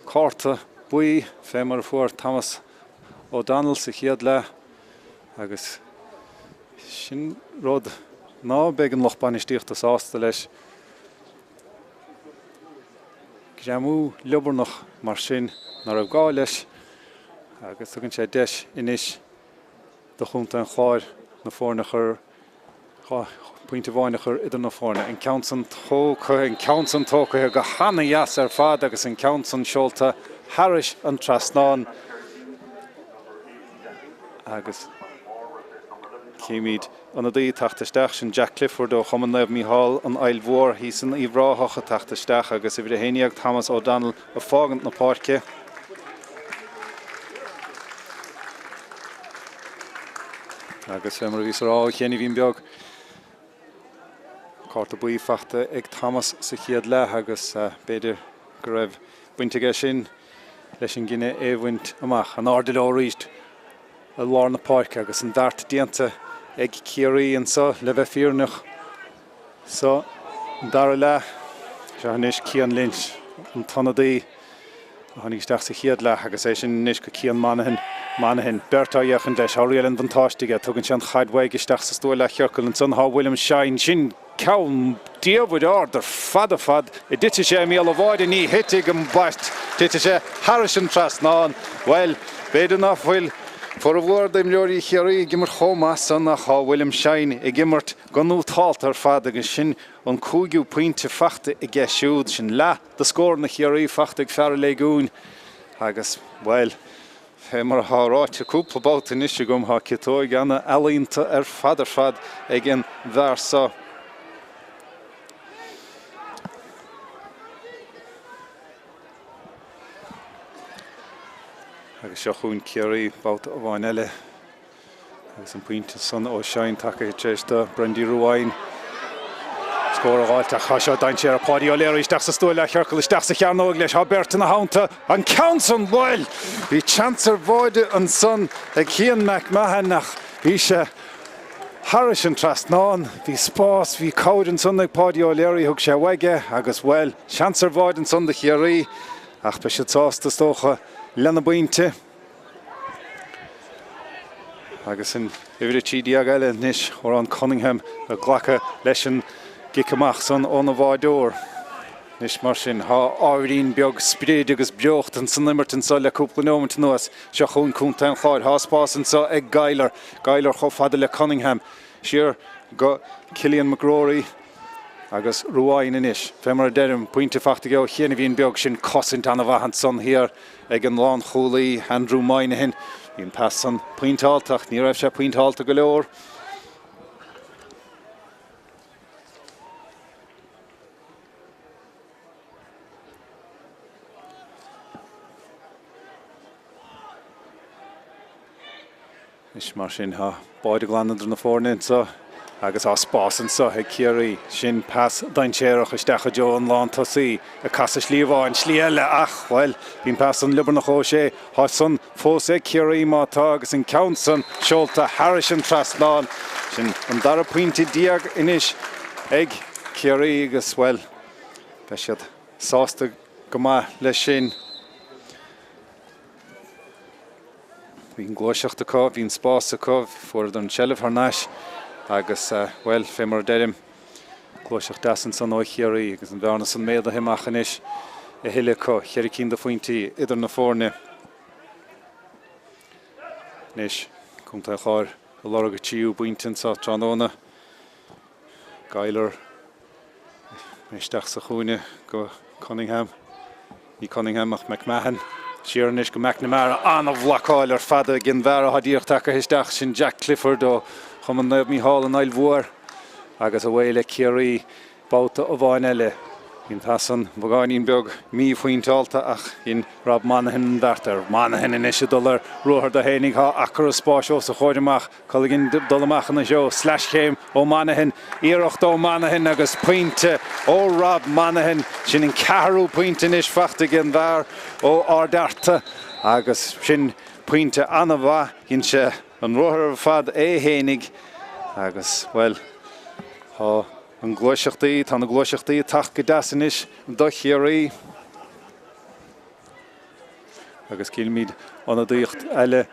cárta buí fé mar fuair Thomas O'Donnell sa chiad le agus sin rud ná beag an lochbanistíocht as ásta leis. Gramú lubarnach mar sin nar raibh gá leis agus tugann sé deis inis do chunta an chláir na fórnachar pointe bháinachar idir na fórna. An council tóca go hana jas ar fad agus an council seolta Harris an trasnán agus céimiid an a dí Tráchtaire sin Jack Clifford ó Chuman Naibh Mícheál an Ailmhór hí san íomhráthach a Tráchtaire agus i bhí héineag Thomas O'Donnell a fágant na Páirce. Agus fé mar a bhís rá chéanana bhíon beag cárta buí fachta ag Thomas sa chiad le agus beidir go raibh buinteige sin leis an gine éhhaint amach an ardil ó ríist a lár na Páirc agus an dart dianta ag Kerry an sa le bheith fíornach. So dar le se hanis Cian Lynch an tanadaí a hanig isteach sa chiad le agus é sin nis go Cian manahin Bertá dhéchan leis áréil an bantáistige tugann sé an chaidhhaig isteach sa stóil le chearcail an son há William Shine sin ceann díobhid ard ar fad i dite sé míal a bháide ní hitig an bast dite sé Harris an trasnán. Well, beidir nach bhfuil for a bhór daim leorí Kerry gimmert chomá san nach há William Shine i gimmert ganú tált ar fad agus sin an cúgiú pointe fachta i gceisiúd sin le de scór na Kerry fachta ag fear le gún agus well fé mar háráte cúpla báta níos gom há citóig anna ealaíonta ar fad ag an bharsa. agus seo chuún Kerry báut a bhain eile agus an puinte son ó Seán take tréiste Brendy Luain scór aáilte chaisio dain sé a Páirc ó Léir isteach sa stúile chearcail isteach sa cheanóg leis Berta na hánta an Council bhil bhí chancer bháide an son ag chéan Mumhan nach bhí sé Harris an trasnáin bhí spás bhí cóid an son ag Páirc ó Léir thug sé waige agus bhil chancer bháid an son de Kerry ach be sé tásta stócha lena buinte agus in idir tídí ag eile níos ó an Cunningham a ghlacha leis an gicamach son ón a bháidúir. Níos mar sin há áirín beag spríd agus beocht an san nimmertin sa le cúpla nómant nuas seo chuún cúnta an cháid há spásan sa ag Gailer cho fada le Cunningham siar go Cillian McGrory agus Luain inis. Femar derim puinte fachta go chéana bhíon beag sin cosint anna bhahan son hir ag an lán cholaí Andrew Moynihan. Bhíon pas san puinteáltach, ní raibh sé puinteálta go leor. Is mar sin ha báid a glanadar na fórnin sa agus á spásan sa ag Kerry sin pas dain séireach isteach a jo an lán tosaí a casa slíomháin slíile ach bhil bhín pas an libar na chó sé há son fós ag Kerry mátá agus an Council seolta Harris an trasnáil sin an dara puinte diaag inis ag Kerry agus bhil be siad sásta go maith leis sin. Bhín glóiseachta có, bhín spása có, fuair an seileh ar náis agus bhil fémar derim glóiseach deasan san ó Kerry agus an bhearna san méad a himach inis a hiile có cheirr cín de faointí idir na fórne. Nis cúnta cháir a lorg a tíú buintin sa tróna Gailer meisteach sa chúine go Cunningham ní Cunningham ach Mumhan Siarnis go McNamara an of bhlaáil ar fada gin bhar a hadíocht take isteach sin Jack Clifford ó chum an Naomh Mícheál an Ail Mhuar agus a bhfuil Kerry báta a bhain eile. Bhín pasan bhagáinín beag mí faointeálta ach in Rob Monaghan an bhartar. Monaghan in isise dul ruthar de hénig há achar a spáisio sa chuideach chuigin dulamach na seo slash céim ó Monaghan íireacht ó Monaghan agus puinte ó Rob Monaghan sin in ceathrú puinte is fachta gin bhar ó Ardarta agus sin puinte anna bha hín se an ruthar a fad é hénig agus well há an glóiseachtaí tá na glóiseachtaí tach go deasan is do Kerry agus cílmíd anna díocht eile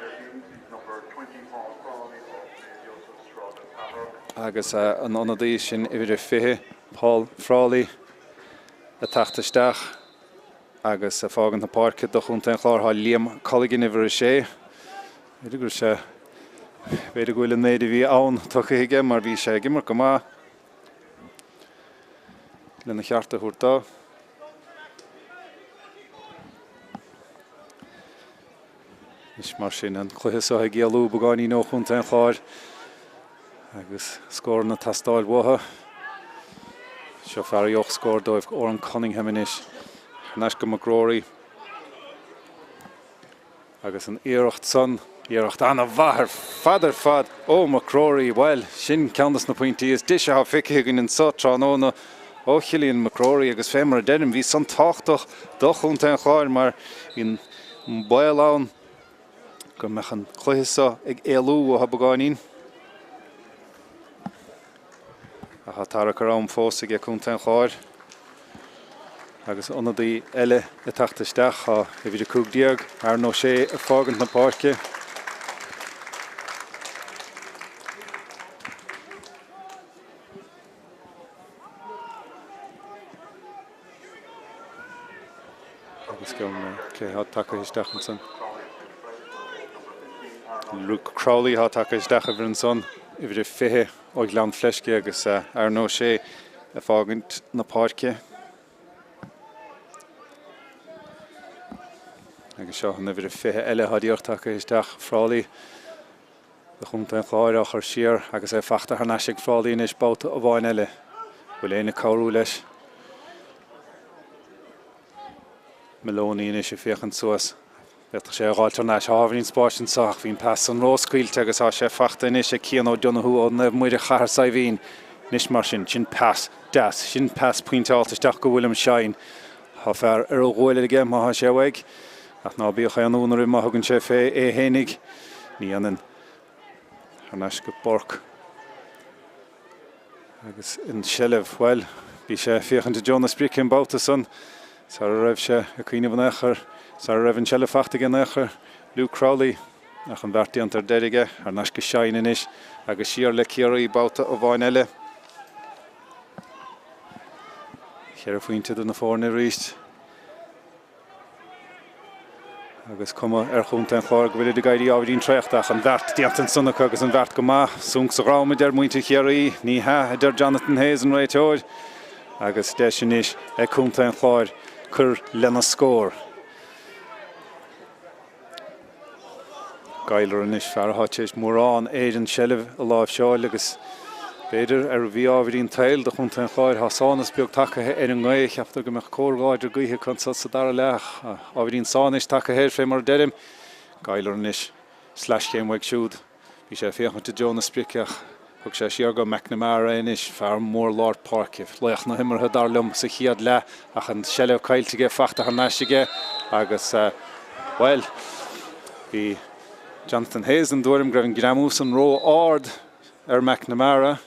agus an anna díos sin idir fiche Paul Frawley a tachtasteach agus a fágan na Páirc do chunta an chláir há Liam Colligan idir sé idir gur sé beidir gohfuil an néidir bhí ann tucha hiige mar bhí sé gimar go maith lena chearta thuairtá. Is mar sin an Cluiche a géalú bagáiní nó chunta an chláir agus scór na tastáil bmhotha. Seo fearíoch scór dóibh ó an Cunningham inis. Nes go McGrory agus an íireacht son íireacht anna bhahar fadar fad ó McGrory well sin ceannas na pointí is dis a fiche gin an sa tránóna ó Cillian McGrory agus fémar a denim bhí san táchtach do chunta an chláir mar hín bail ann go meach an Cluiche ag éalú ó ha bagáinín a ha tarach ar am fós ag chunta an chláir agus anadaí eile a tachtasteach a bhí a cúgdiag ar nó sé a fágant na Páirce. Agus gom há take isteach an son. Luke Crowley há take isteach a bhir an son idir fiche ó gleann fleisce agus ar nó sé a fágant na Páirce. Agus seo na bhir fiche eile hadíocht take isteach Frawley a chunta an chláireach ar siar agus é fachta ar neisig Frawley inis báta a bhain eile bhfuil éana cabhrú leis. Meloni inis a féchan suas sé gáiltarnáis hábhín spásin sach hín pass an róscuilte agus á sé fachta inis sé cían ó Donahu ó na muide chahar sa bhín nis mar sin pass das sin pass pointáilteach go bhfuil Shine há fear ar ó ghfuil aige má sé bhaig ach ná bíoch an únar i maithagann sé fé é hénig ní anan Harnáis go Páirc agus in Shelef well bí sé fiochan de Jonas Brickin bouta son sa raibh sé a cuine van echar sa raibh an Shelef achta gan echar Lú Crowley ach an bhartaí antar deirige Harnáis go Shine inis agus siar le Kerry bouta ó bhain eile Chear faointe do na fórna ríist agus cuma chunta an chláir go bhfuil de gaiidí Aibhistín Tráchtaire an bhart diantan sunnach agus an bhart go maith sung sa ráma der muinte Kerry ní ha der Jonathan Hayes an réiteoid agus de sin is chunta an chláir chur lena scór Gailer inis fearrtha is mórrán éiad an Shelef a láimh seáil agus beidir ar bhí Aibhistín Peile de chunta an chláir sánas beag takeithe ar an ghaith cheaptar go meach córáidir gaithe chun sa dar leach Aibhistín sánis takeithe fé mar deirim Gailer inis /céim waig siúd bhí sé fiochan de Jonas Bricach thug sé siar go McNamara inis fear mór Lord Páirc leach na himmartha darlumm sa chiad le ach an Shelef caiiltige fachta harnáisige agus well bhí Jonathan Hayes an dúirim go raibh an gramús an ró ard ar McNamara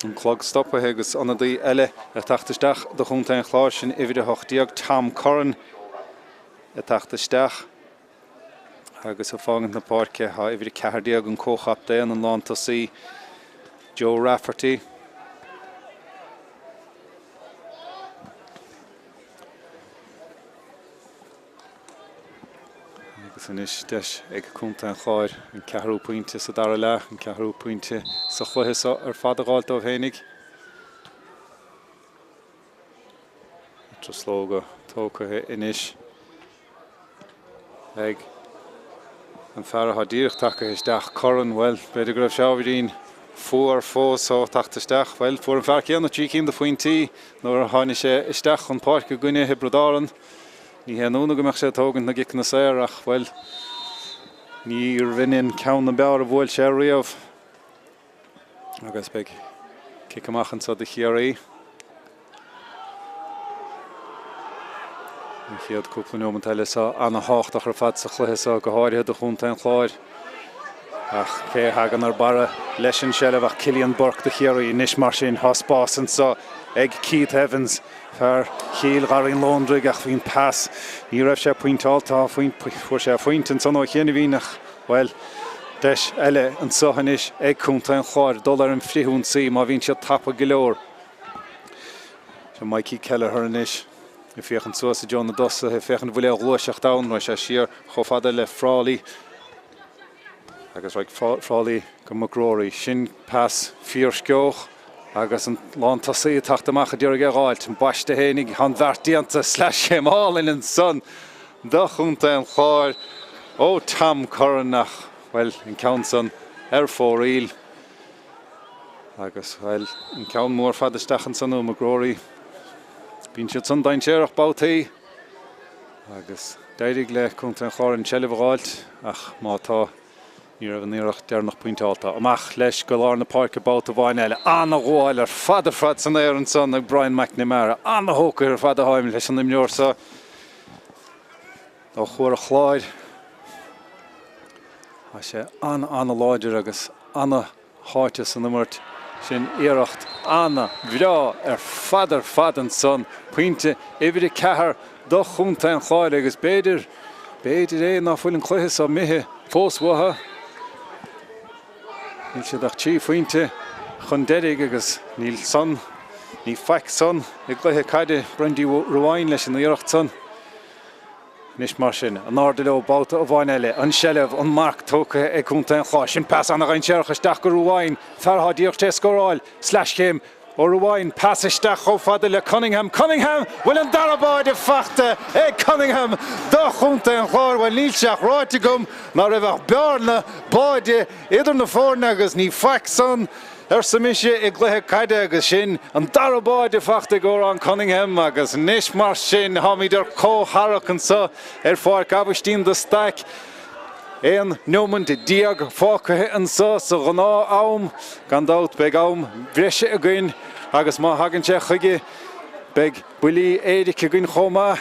an clog stoppa agus anadaí eile a tachtasteach do chunta an chláir sin ifide hochtíag Tom Curran a tachtasteach agus a fágant na Páirce ha ifide cehardíag an cóchapta an lántasaí Joe Rafferty agus inis deis ag chunta an chláir an ceathrú pointe sa dara leach an ceathrú pointe sa chluiche ar fada gáilta ó hénig Troslóga tócathe inis ag an fearrtha díreach takeithe isteach Curran well beidir go raibh Aibhistín fuair fós ó tachtasteach well fuair an fear céanna trí cím do faointí nuair a tháinig sé isteach chun Páirc go gcuine hebredáran ní héanúna go meach sé tógant na gic na séir ach well ní rinnean ceann na bear a bhfuil sé riamh agus beag cic amachchan sa de Kerry an chiad cúpla nómant eile sa anna háchtach ar fad sa chluiche go háirithe do chunta an chláir ach cé hagan ar bara leis an Shelef ach Cillian Burke de Kerry inis mar sin háspásan sa ag Keith Evans fear chéal garín Londrig ach bhín pass ní raibh sé pointáiltá fuair sé faoint an son ó chéanana bhínach well deis eile an sohan is ag chunta an chláir dul ar an frithún sí má bhín siad tapa go leor sé Mikey Kelleher inis I fiochan suas a John na dosa he fiochan bhfuil glúiseach dán nó sé siar chofada le Frálaí agus raig Frálaí go McGrory sin pass fíor sceoch agus an lántasaí tachtamach a dúrag gáilt an baiste hénig an bhartíanta /céim in an son do chunta an chláir ó Tom Curran nach well in ceann son ar fóríl agus well in ceann mór fadisteach an son ó McGrory bín siad son dain séireach bátaí agus deirig le chunta an chláir an Shelef gáilt ach mátá ní raibh an iarach dearnach pointáilta amach leis go lár na Páirc báta bhain eile anna gháil ar fada fad san éir an son ag Brian McNamara anna hócair ar fada haim leis an imneoir sa ó chuair a chláir a sé anna láidir agus anna háite san imirt sin iirecht anna bhrá ar fad an son pointe ifide cethar do chunta an chláir agus beidir é nach bhfuil an chluiche sa mithe fósmhatha níl siad ach tí faointe chun deirig agus níl son ní feic son ag gluthe caide brandí Luain leis an iirecht son nis mar sin an áda le báta ó bhain eile an Shelef an Mark tóca ag chunta an chláir sin pass anna gain searcha isteach go Luain fearrtha díocht té scóráil /céim ó Luain pass isteach ó fada le Cunningham bhfuil an darabáide fachta ag Cunningham do chunta an chláir bhfuil níl seach ráite gom ná raibh bearna báide idir na fórna agus ní feic son Samise I gluthe caide agus sin an darabáid fachta go an Cunningham agus níos mar sin hamidir cóharach an sa Páirc Aibhistín the Staic. Éan nóman de diag fácathe an sa gná am gan dát beag am bhreise a gcuin agus má hagann sé chuige beag builí éidir a gcuin chomá.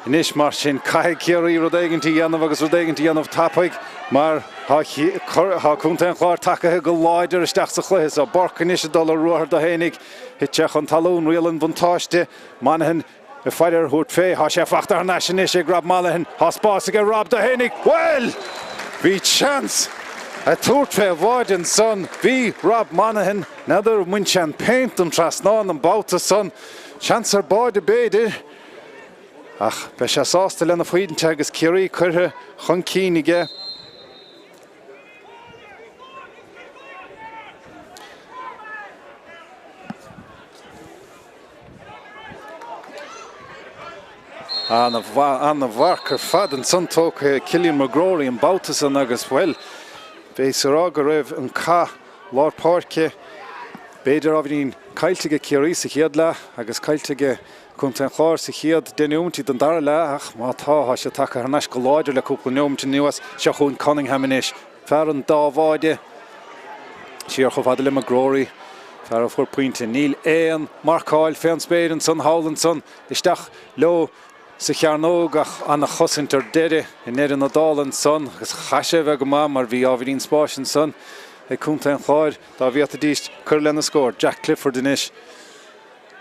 Níos mar sin caiigh Kerry rud éigentí dhéanamh agus rud éigentí dhéanamh tapaig mar há cúnta an chláir takeithe go láidir isteach sa chluiche a borcan is dul ruair do hénig hitteach an talún rialan buntáiste manahan a feidir thuirt fé há sé fachtar na sin is grab malahan há spása go rob do hénig well bhí chance a tuairt fé bháid an son bhí Rob Monaghan nadidir muinte an peint an trasnáin an bouta son chance ar báid a béidir ach be sé sásta lena faoidinte agus Kerry chuirthe chun cíniige. Anna bharcar fad an son tóg Cillian McGrory an boutas an agus well bés ará go raibh an cá Lord Páirce beidir a bhín cailteige Kerry sa chéad le agus cailteige chunta an chláir sa chéad den úmtí don dara le ach má tá sé take ar neis go láidir le cúpla neomtí nuas se chun Cunningham inis fear an dámháide siar cho fada le McGrory fear a fuair pointe níl éan marcáil féan spéir an son Howland son isteach lo sa chearnóg ach anna chosintar deire in éidir na dálan son agus chaise bheith go má mar bhí ábhírín spáis an son ag cúnta an chláir dá bhí a díist chur lena scór Jack Clifford inis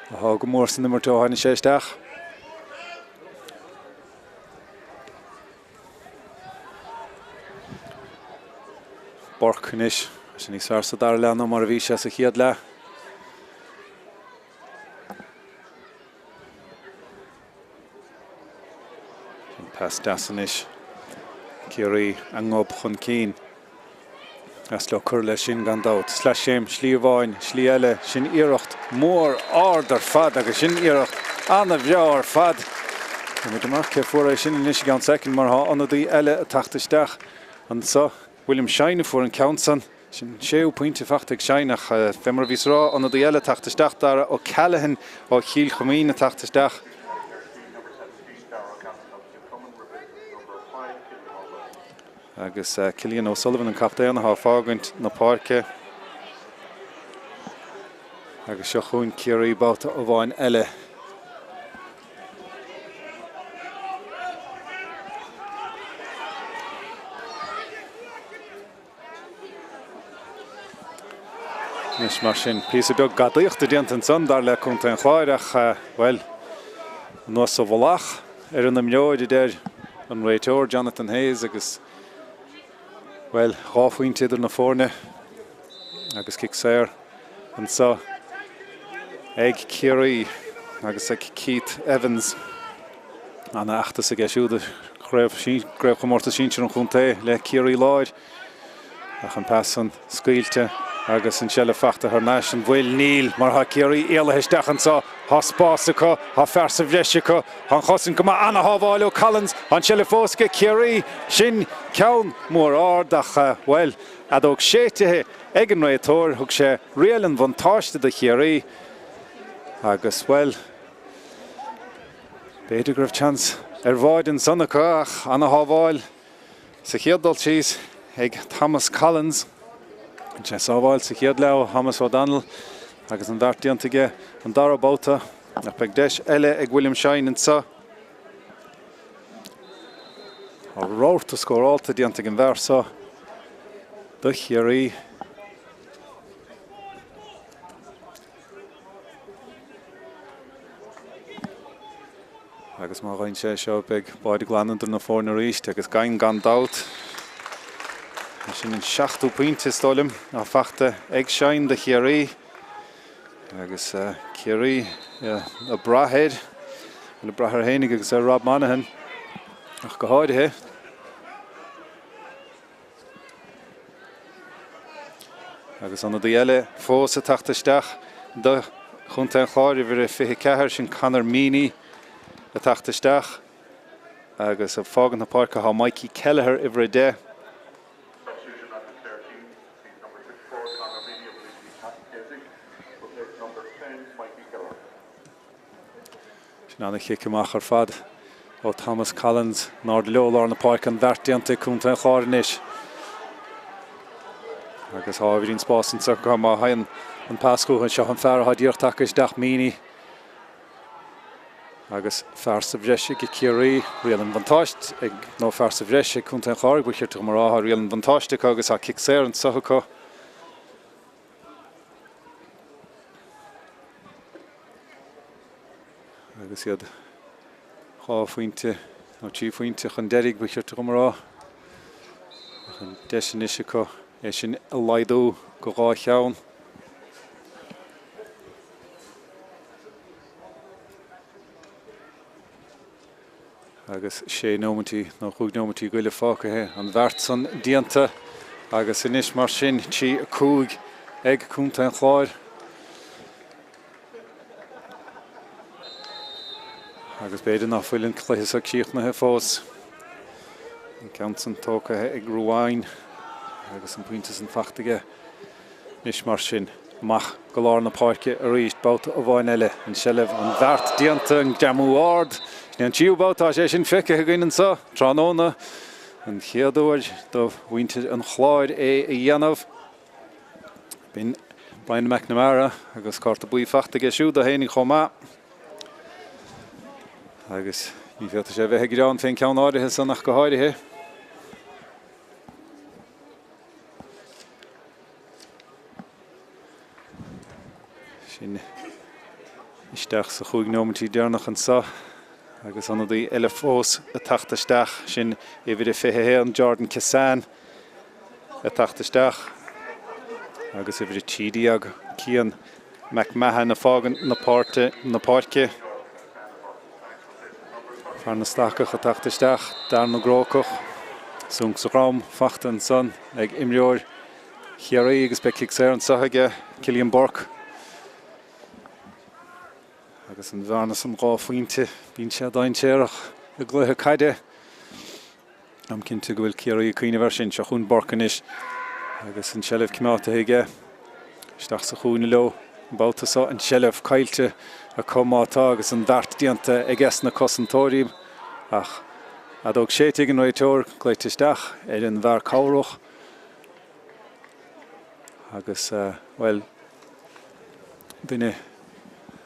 go mór san numar 2 haine sé isteach. Páirc inis sin ní sa dar lena mar a bhí sé sa chéad le. Pas dasanis Kerry an ngob chun cín as le chur le sin gan dát slá séim slí bháin slí eile sin iirecht mór ardar fad agus sin iirecht anna bheár fad mu mar ce fuair sin inis gan second mar há anadaí eile a tachtasteach an sa William Shine fuair an countsan sin 7 pointe fachtaigh Shine ach femar vís rá anadaí eile tachtasteach dara ó Callahan ó Chiel Chomín a tachtasteach. Agus Cillian O'Sullivan an captain há fágaint na Páirce agus seo chuin Kerry bouta ó bháin eile. Nis mar sin píosa beag gadaíocht a déanta an son dar le chunta an chláir ach well nuas a bhlach ar an na mneoid idir an réiteoir Jonathan Hayes agus well, ráfuointe idir na fórne agus kick séir an sa ag Kerry agus ag Keith Evans anna achtas a geisiúda Craobh chomórta sínsir an chunta le Kerry láid ach an pass an scuilte agus an seile fachta ar neis an bhfuil níl mar ha Kerry éalathe isteach an sa há spása có há fersa bhreise có an chosin go anna hábháil ó Collins an seile fósca Kerry sin ceann mór ardach well adóg séitethe ag an réitóir thug sé rialan bhantáiste de Kerry agus well beidir go raibh chance ar bháid an sanna có ach anna hábháil sa chéaddal síos ag Thomas Collins an sé sábháil sa chéad le Thomas O'Donnell agus an dartíantaige an dara bouta nach beag deis eile ag William Shine an sa a ráirta scóráilta díantaigh an bhar do Kerry agus má rainn sé seo beag báid glanantar na fórna ríist agus gain gan dát sin an 7 pointe stolim a fachta ag Shine de Kerry agus Kerry a brahead le brahar hénig agus Rob Monaghan ach go háidethe agus anna dí eile fósa tachtasteach do chunta an chláir bhir fiche cethir sin Conor Meany a tachtasteach agus a fágan na Páirce há Mikey Kelleher i bhre de Snána chiicamach ar fad ó Thomas Collins ná leolár na Páirc an bheartdianta cúnta cháirnis. Agus hábhíonn spásan sa go má hain an pascúchan seo an fear díochtach is 10 míní. Agus fear sa bhreise go Kerry rial an vantáist ag nó fear sa bhreise cúnta cháir buchir tu marrá rial an vantáiste agus a kick sér an socha. Agus iad chá faointe nó tí faointe chun deirigh buchir tu marrá. An deisian is é sin a laidú go gá cheann. Agus sé nómatí nó chuig nómatí goile fácathe an bheirt san dianta agus inis mar sin tí a cúig ag cúnta an chláir. Agus beidir nach fuilinn chluiche a cíochnathe fós. An ceantan tócathe ag Luain agus an puinte san fachtaige inis mar sin amach go lár na Páirce a ríist báta a bháin eile an seileh an bheirt dianta an deamú ard. An tíú bátá sé sin feice a gainan sa tránóna an chéadúir do bhainte an chláir é a dhéanamh. Bín Brian McNamara agus carta buí fachtaige siúd a héananig chomá. Agus ní bhealta sé bheith grán féin ceann áirithe san nach go háirithe. Sin isteach sa chuig nómatí dearnach an sa. Agus anna dí eile fós a tachtasteach sin é bhíad fithe an Jordan Cassan a tachtasteach. Agus é bhíad tídí ag cían Mumhan na fágan na Páirce. Fear na stachach a tachtasteach, dar na grócach. Sung sa rám fachta an son ag imreoir Kerry agus be kick sér an sahaige Cillian Burke. Agus an bhearnas an gá faointe bíonn sé daintéireach a gluthe caide. Am cinnte go bhfuil Kerry cuoine bhar sin se chun Burkeanis agus an seileh cimeáta ige. Isteach sa chúna leo báta sa an seileh cailte a comátá agus an bheirt dianta ag es na cosantóirim ach a dóg sé ag an réiteoir gléitisteach an bhar cabhrach. Agus well duine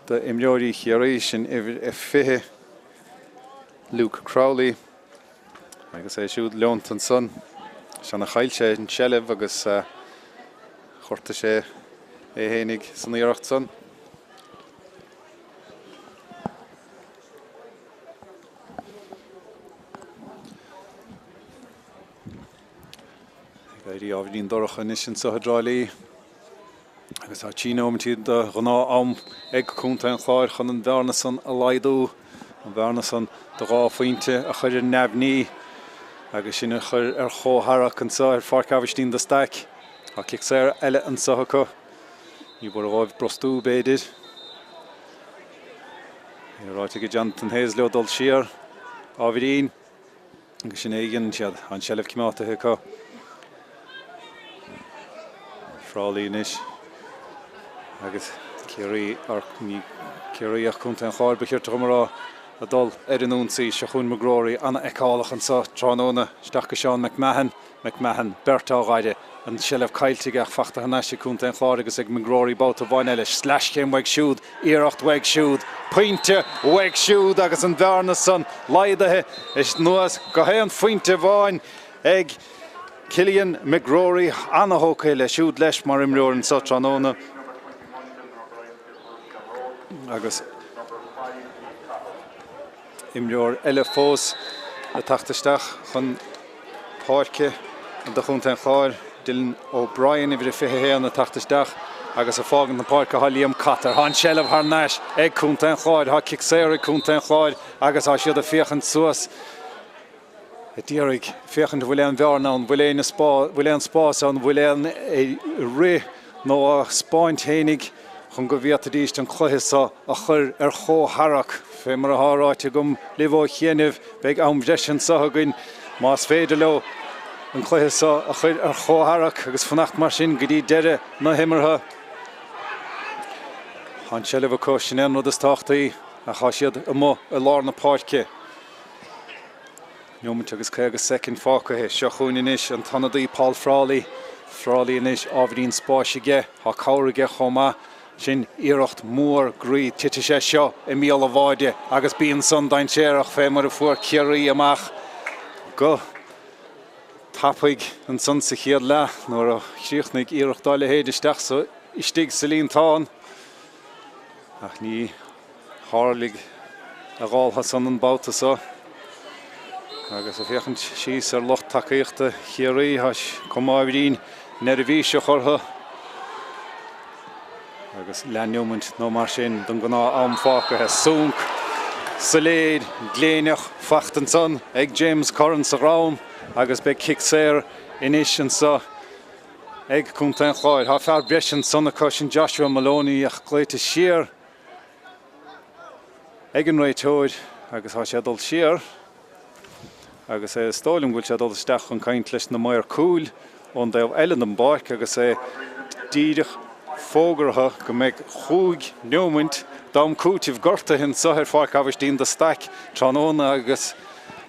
de imreoirí Kerry sin fithe Luke Crowley agus é siúd leont an son seanna chailse an seileh agus chuirta sé é hénig san iirecht son. Gairí ábhíonn dorcha inis sin sa Tralee agus tá tíómatí de gná am ag cúnta an chláir chun an bhearna san a laidú an bhearna san do gá faointe a chuir nebhní agus sin chur ar chóthach an sa ar Páirc Aibhistín de Staic a kick sér eile an sacha ní bur ráibh brostú béidir. Ráite go deant an héas dul siar ábhíonn agus sin éigean siad an seileh cimeátathe có. Tralee inis agus Kerry ach cúnta an cháir buchir tumarrá a dul ar an únsaí se chun magróirí anna ecálaach an sa tránóna isteach go seán Mumhan bertá gaide an seileh cailteige ach fachta hanaise cúnta an chláir agus ag magróirí báta bhain eile slaiscéim weig siúd, iirecht weig siúd, pointe weig siúd agus an bhearna san laidathe is nuas go hé an fointe bháin ag Cillian McGrory anna hóca le siúd leis mar imreoir an sa tránóna. Agus imreoir eile fós a tachtasteach chun Páirce an do chunta an chláir Dylan O'Brien I bhíad fithe héan a tachtasteach agus a fágan na Páirc a Liam Catar han seileh haar neis ag cúnta an chláir ha kick séir ag cúnta an chláir agus a siad a féchan suas a dírig féchan de bhfuil an bhearna an bhfuil an spás an bhfuil an ri nó a Spáint hénig chun go bhíad a díist an chluiche a chur ar chóthach fé mar a háráite gom libh chéanamh beag am bhreisin sa againn más féidir leo an chluiche a chur ar chóthach agus fannacht mar sin go dtí deire na himmartha. Han seileh có sin an rud is táchtaí a chasiad mo a lár na Páirce. Neomant agus cé agus second fácathe seo chuin inis an tanadaí Páil Frálaí inis ábhríonn spáisige a cáirige chomá sin iirecht mór grí tite sé seo I míl a bháide agus bíon son dain séireach fé mar a fuair Kerry amach go tapaig an son sa chéad le nuair a chríochnaigh iirecht dáile héad isteach so istigh sa líon táin ach ní háirlig a gáiltha san an báta so agus a bhéchant síos ar locht tacaíochta Kerry has comáibhrín nervhí seo chortha agus leanneomant nó mar sin don gná amfácathe súnc sa léad gléineach fachtan son ag James Corran sa rám agus be kickséir inis an sa ag cúntain chláir há fear bresin son a cossin Joshua Maloney ach gléite siar ag an réitóid agus há sé dul siar agus stálim gúil sé dul isteach an caint leis na mair cúil ón déobh eile an Páirc agus díirich fógartha go méid chúig neomant dám cúitimh gorta hin sothir Páirc Aibhistín de Staic tróna agus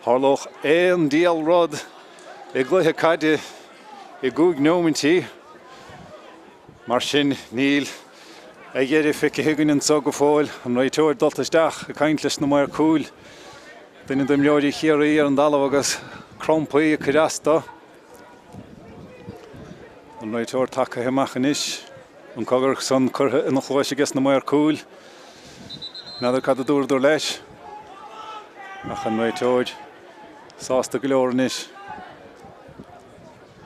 tharlóch éon díal rud I gluthe caide I gúig neomantí mar sin níl ag éidir fice higann so go fáil an réitóir dul isteach a caint leis na mair cúil duine do mleoirí Kerry ar an dalamh agus crompaí a chuireasta an réitóir taca himach inis an cogur son curtha ina Cluiche gas na mair cúil nadidir cad a dúr leis ach an réitóid sásta go leor inis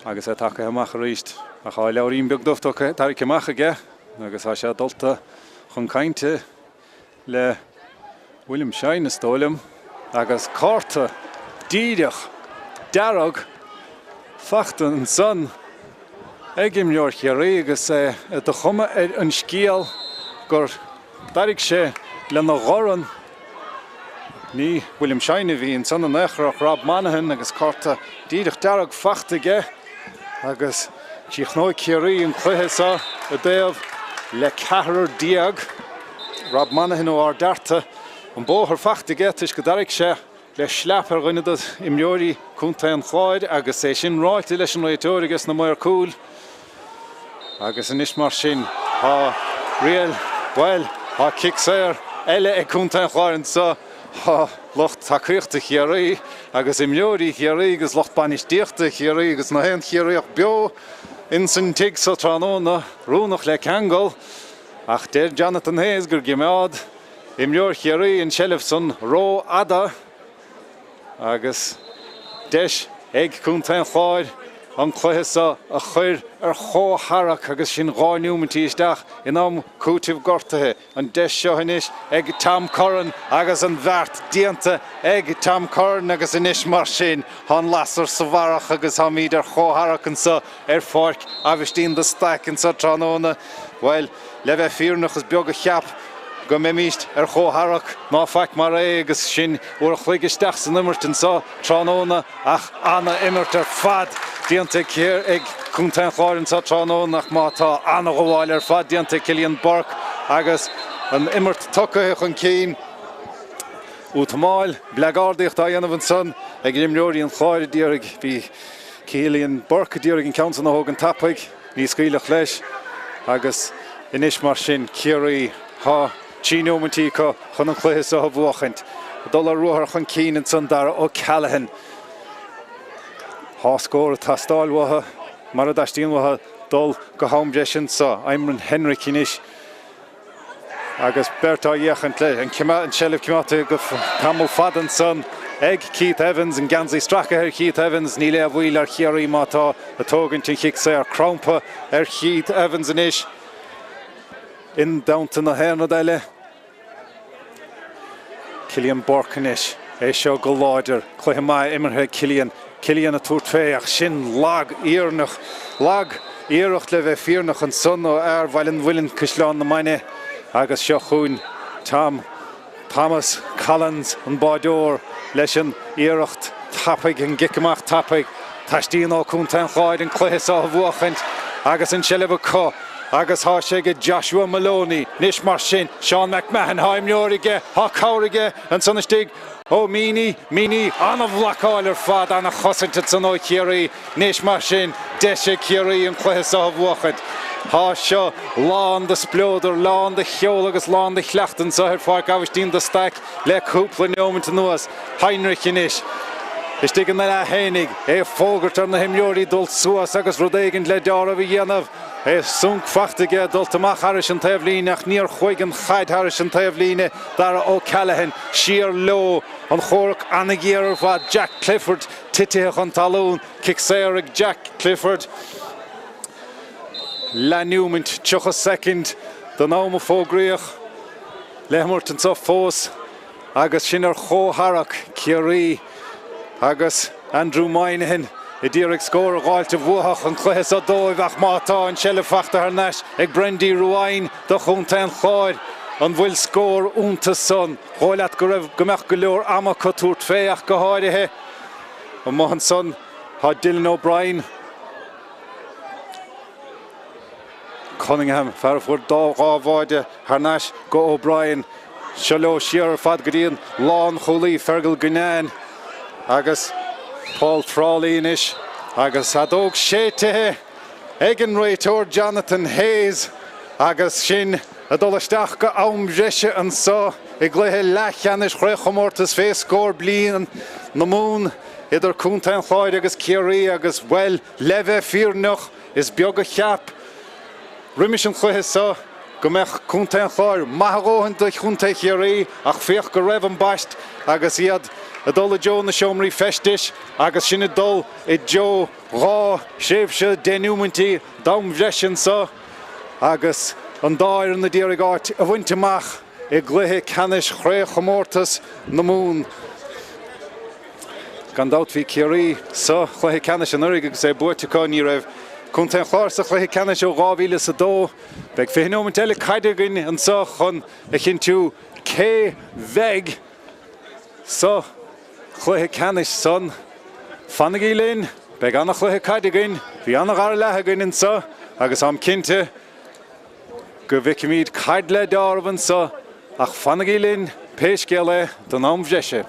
agus taca himach a ríist ach há leabhríon beag dufta tairc amach aige agus há sé dulta chun cainte le William Shine na stólim agus cárta díireach dearg fachtan an son ag imleor Kerry agus a do chuma an scíal gur dairg sé le na ghoran ní William Shine bhí an son an éachreach Rob Mumhan agus cárta díireach dearg fachtaige agus tíochnóid Kerry an cluiche sa a déobh le cethar diag Rob Mumhan ó darta an bóthar fachtaige tuis go dairg sé le sleapar rinnead imleoirí cúntain chláid agus sin ráilte leis an réitóir agus na mair cúil agus inis mar sin há rial well há kickséir eile ag cúntain chláir sa há locht tacaíochta Kerry agus imleoirí Kerry agus locht banistíochta Kerry agus na hen Kerryach beo in san tig sa tróna rúnach le ceangal ach déir Jonathan Hayes gur gimeád imleor Kerry in sellh san ró ada agus deis ag cúntain chláir an cluiche sa a chuir ar chótharaach agus sin gáinúmantí isteach in am cúitimh gortathe an deis seo inis ag Tom Corran agus an bheart dianta ag Tom Corran agus inis mar sin hán lasar sa bharach agus há míad ar chótharaach an sa ar Páirc Aibhistín de Staic an sa tróna well le bheith fíornach is beag a cheap go mé míist ar chótharaach ná feic mar agus sin uair a chuig isteach san immert an sa tróna ach anna immert ar fad dianta céir ag cúntain chláir an sa tróna nach mátá anna gháil ar fad dianta Cillian Burke agus an immert tucha chun cín útamáil bleagádaíocht a dhéanamh an son ag imleoirí an chláir díorg bhí Cillian Burke díorg an count na hógan tapaig ní scaoileach leis agus inis mar sin Kerry há tíneomantí chun an chluiche sa bhuachant dul a ruthar chun cín an son dar ó Callahan há scóir tá stáilmhatha mar a daistíonmhatha dul go háimbreisin sa Imran Henrik inis agus bertá dhéachant le an sellh cimeáta go tamil fad an son ag Keith Evans an gansaí stracha Keith Evans ní le bhhuiil ar Kerry mátá a tógann tí chiicsa ar Craobh ar Keith Evans inis in downta na héna eile Cillian Burke inis seo go láidir chluiche mai imirthe Cillian a túirt féach sin lag íornach lag íireacht le bheith fíornach an son ó air bhail an bhuileann Cúisleán na maine agus seo chuin Thomas Collins an báideoir leis an íireacht tapaig an gicamach tapaig taistíon á cúntain chláid an chluiche sa bhuachant agus an sellh có agus há sé go Joshua Maloney, níos mar sin, Sean McMahon, haimneoirige, há cáirige, an sunnaistigh, ó Mini, anna bhlacáil ar fad, anna chosanta san ó Kerry, níos mar sin, deise Kerry an cluiche á bhuachad. Há seo lán de splódar, lán de cheol agus lán de chleachtan sa ar Páirc Aibhistín de Staic, le cúpla neomanta nuas, Heinrich inis. Is dig an le hénig, fógart ar na himneoirí dul suas agus rudéigen le deara bhí dhéanamh, sunk fachtaige dul tamach haris an taobhlín ach níor chuig an chaid haris an taobhlíne dar ó Callahan, siar lo, an chóraach anagéar ar fad Jack Clifford, titich an talún, kicséirigh Jack Clifford. Le Newmont, tucha second, don áma fógriach, lehmort an sa fós, agus sin ar chóharach, Kerry, agus Andrew Moynihan, I ddírig scór a gáilte bhuachach an cluiche a dóibh ach mátá an seile fachta ar neis ag Brendy Luain do chunta an cháir an bhfuil scór únta son háileat go raibh gomach go leor ama cotúirt féach go háirithe an Mumhan son há Dylan O'Brien Cunningham fear fuair dá gábháide ar neis go O'Brien se leo siar ar fad go dtíon lán cholí Fergal Gunán agus Paul Tralee inis, agus adóg sétithe ag an réiteoir Jonathan Hayes, agus sin a dolasteach go aimhreise an sa I gluthe Leathcheannais chréchomórtas fé scór blian na mún idir cúnta an chláir agus Kerry agus well leve fíornach is beag a cheap. Rimis an chluithe sa go meach cúnta an chláir maithróhan do chúnta Kerry ach féoch go raibh an baist agus iad a dul a Joe na siomraí festis agus sin a dul I Joe rá séimhse denúmantí damhreisin sa agus an dáir na dírig áit a bhainteach I gluthe canis chréchomórtas na mún. Gan dát bhí Kerry sa chluithe canis an uirigh agus buirteá ní raibh cúnta an chláir sa chluithe canis ó 2002 beag féinómant eile caidegain an sa chun a chin tú cé bheig sa chluithe canis son fannaigh linn beag anna chluithe caidegain bhí anna gar leithagain an sa agus am cinnte go bhicimíd caid le darbhan sa ach fannaigh linn péisceile don amhreise.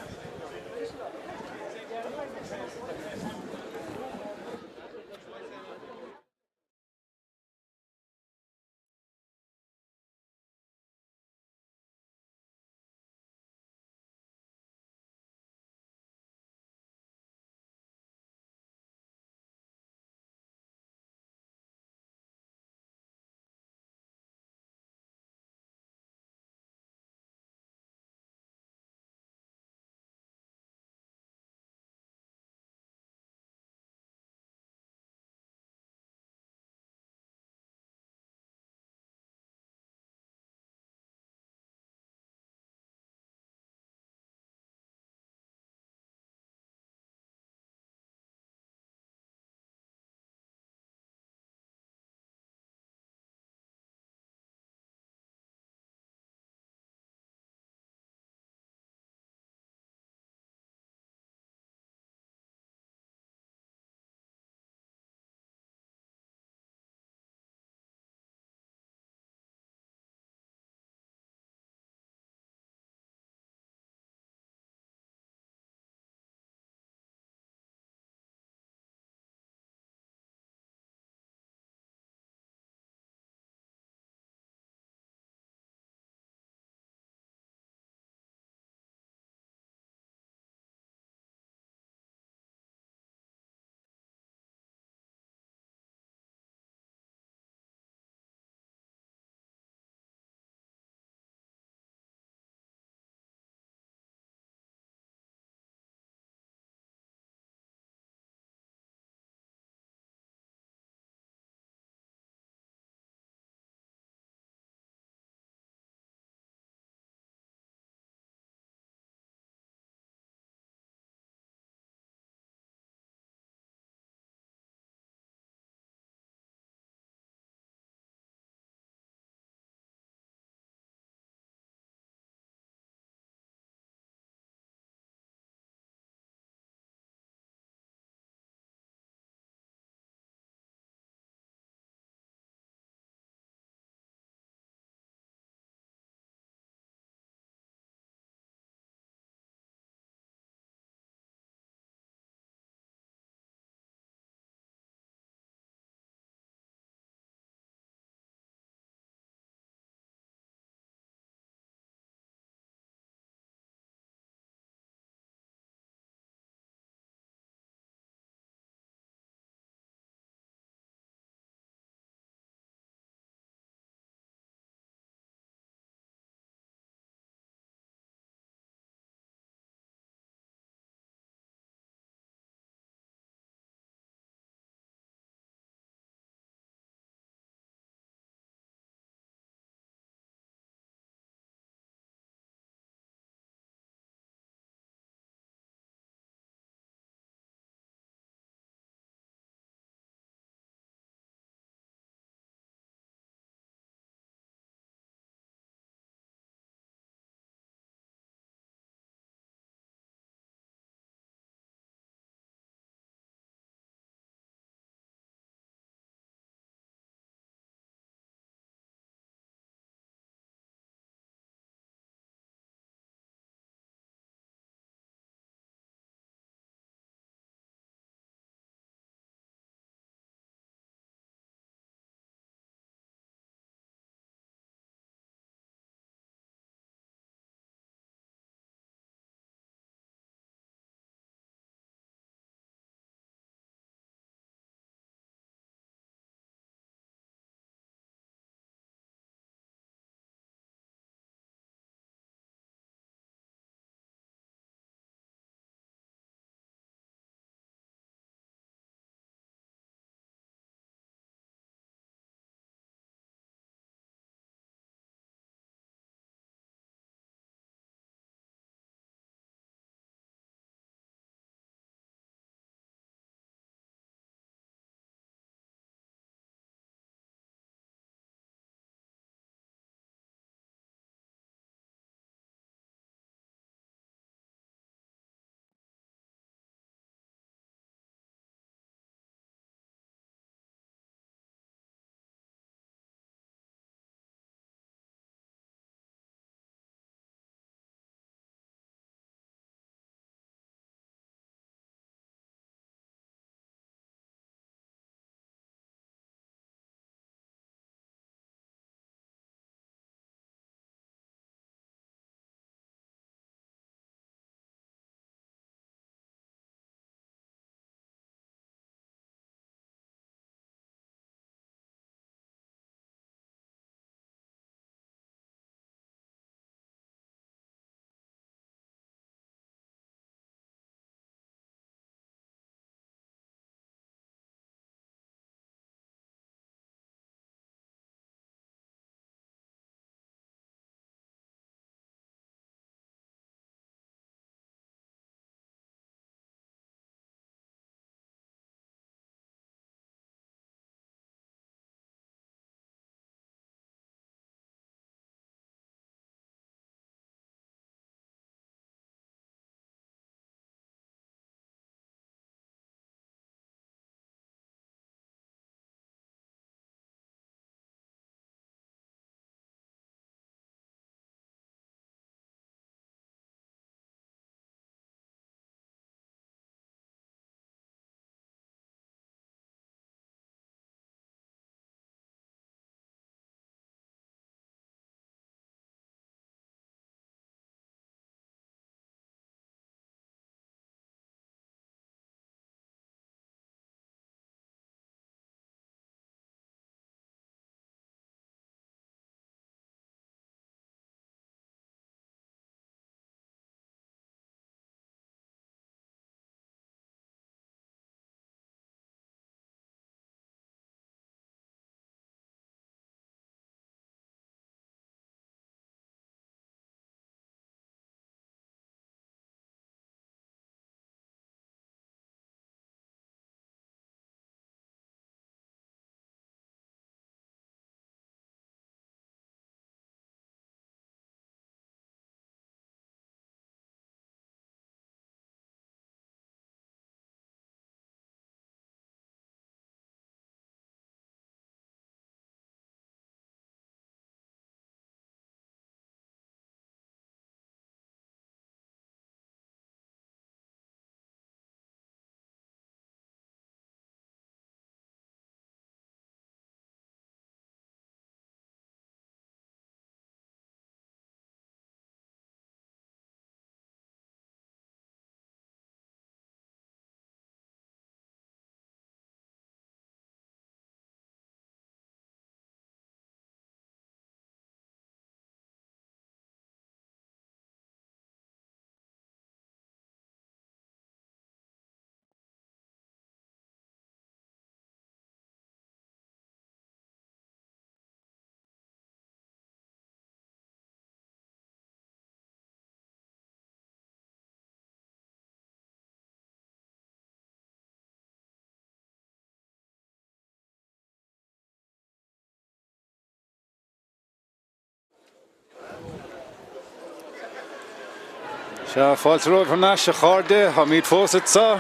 Se fáilte roimh na se cháde ha míad fósa sa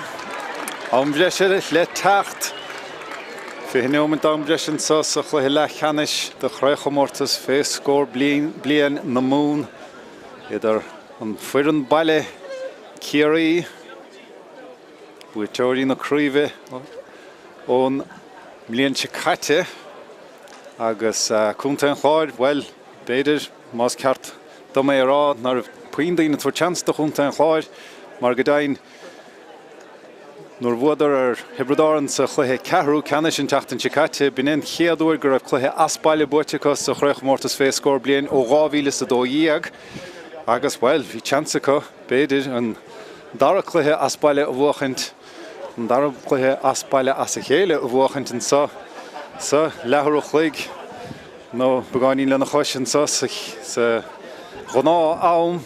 am bhreise le techt fi hinneomint am breisin sa sa chluithe Leathcheannais de Craobh Mórtas fé scór blian na mún idir an fuireann baile Kerry buaiteoirí na Craobh ón mblian se caite agus cúnta an chláir well beidir más ceart do mé rá nar puindaí na tuair chans do chunta an chláir mar go dainn nuair bhuadar hebredáran sa chluithe ceathrú ceannais an teachtain se caite bíonn chéadúir gur raibh cluithe aspaile buaiteachas sa Craobh Mórtas fé scór blian ó 2012 agus well bhí chansa có beidir an dara cluithe aspaile a bhuachant an dara cluithe aspaile as a chéile a bhuachant an sa lethar ó chluig nó begáiní lena chois an sa gná am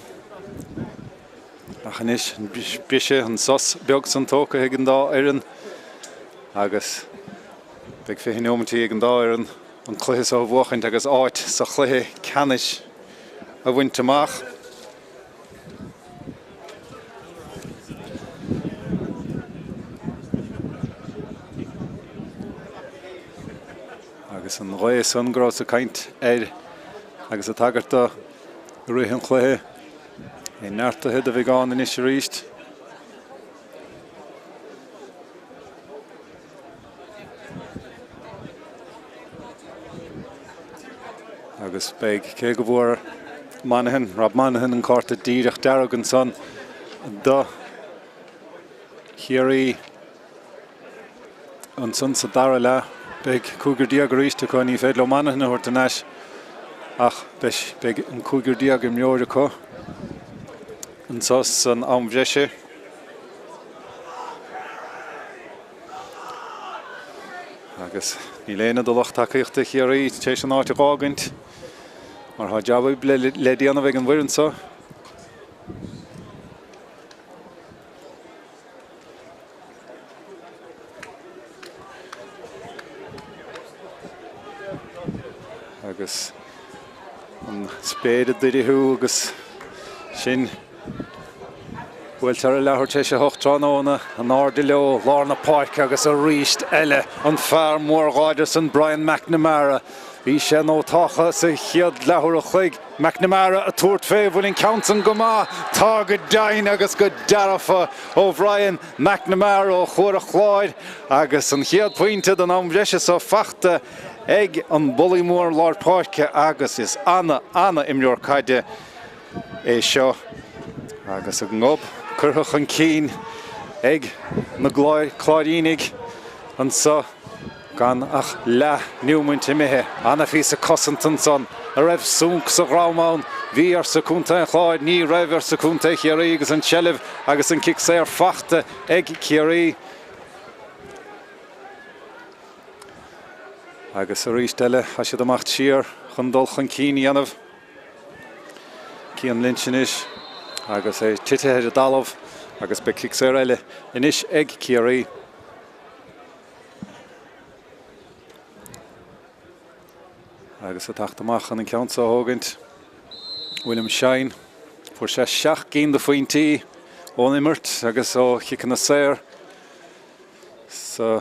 Achanis bise an sos beag san tóca higann dá éireann agus beag fé hinneomintí higann dá éireann an chluithe sa bhuachant agus áit sa chluithe ceannais a bhaint amach. Agus an roié san grás a caint agus a tagarta ruithe an chluithe é neartathe a bhí gáin in is ríist. Agus beag cé go bhfuair Mumhan, Rob Mumhan an cárta díreach dearg an son do Kerry an son sa dara le beag cúgur diag ríist a chuin ní féad le Mumhan a thuirt an eis ach beag an cúgur diag im meoir acu an sos an amhreise agus ní léana do lochtaíochta Kerry tééis an áite gágaint mar há deabhaigh le déanamh ag an bhuireann sa agus an spéad dúirithe agus sin bhfuil tar a lethir tééis sé hochtránána an áirde leo lárna Páirc agus a ríist eile an fear mór gáidir san Brian McNamara bhí sé nó tácha sa chiad lethir a chuig McNamara a tuairt fé bhfuiln countan go má tá go dainn agus go dearafa ó Brian McNamara ó chuair a chláir agus an chiad pointe don amhreise sa fachta ag an Bullimór lár Páirce agus is anna imreoir caide é seo agus a ngob curthach an cín ag na chláirínig an sa gan ach le niúmaint imithe anna fí sa cosantan son a raibh súnc sa grámán bhí ar sa cúnta an chláir ní raibh ar sa cúnta Kerry agus an seilibh agus an cic sé ar fachta ag Kerry agus a ríist eile a siad amach siar chun dul chun cín dhéanamh cían Leathcheannais agus é tithe a dalamh agus be cic sé eile inis ag Kerry agus a tacht amach an count sa hógant William Shine fuair sé 7 cín de faointí ón imirt agus ó chican na séir sa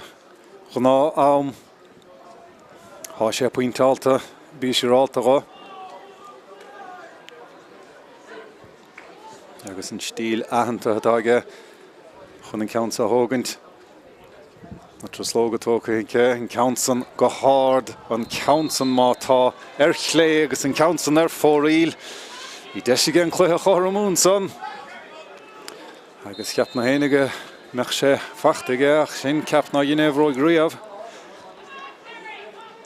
gná am há sé pointáalta bí sé ráilta gá agus an stíl ahananta atáige chun an count sa hógant na troslóga tóca an countsan go háard an countsan mátá ar chlé agus an countsan ar fóríl í deisige an cluithe chóramún son agus ceap na héinige meach sé fachtaige ach sin ceap na dhéanamhróig riamh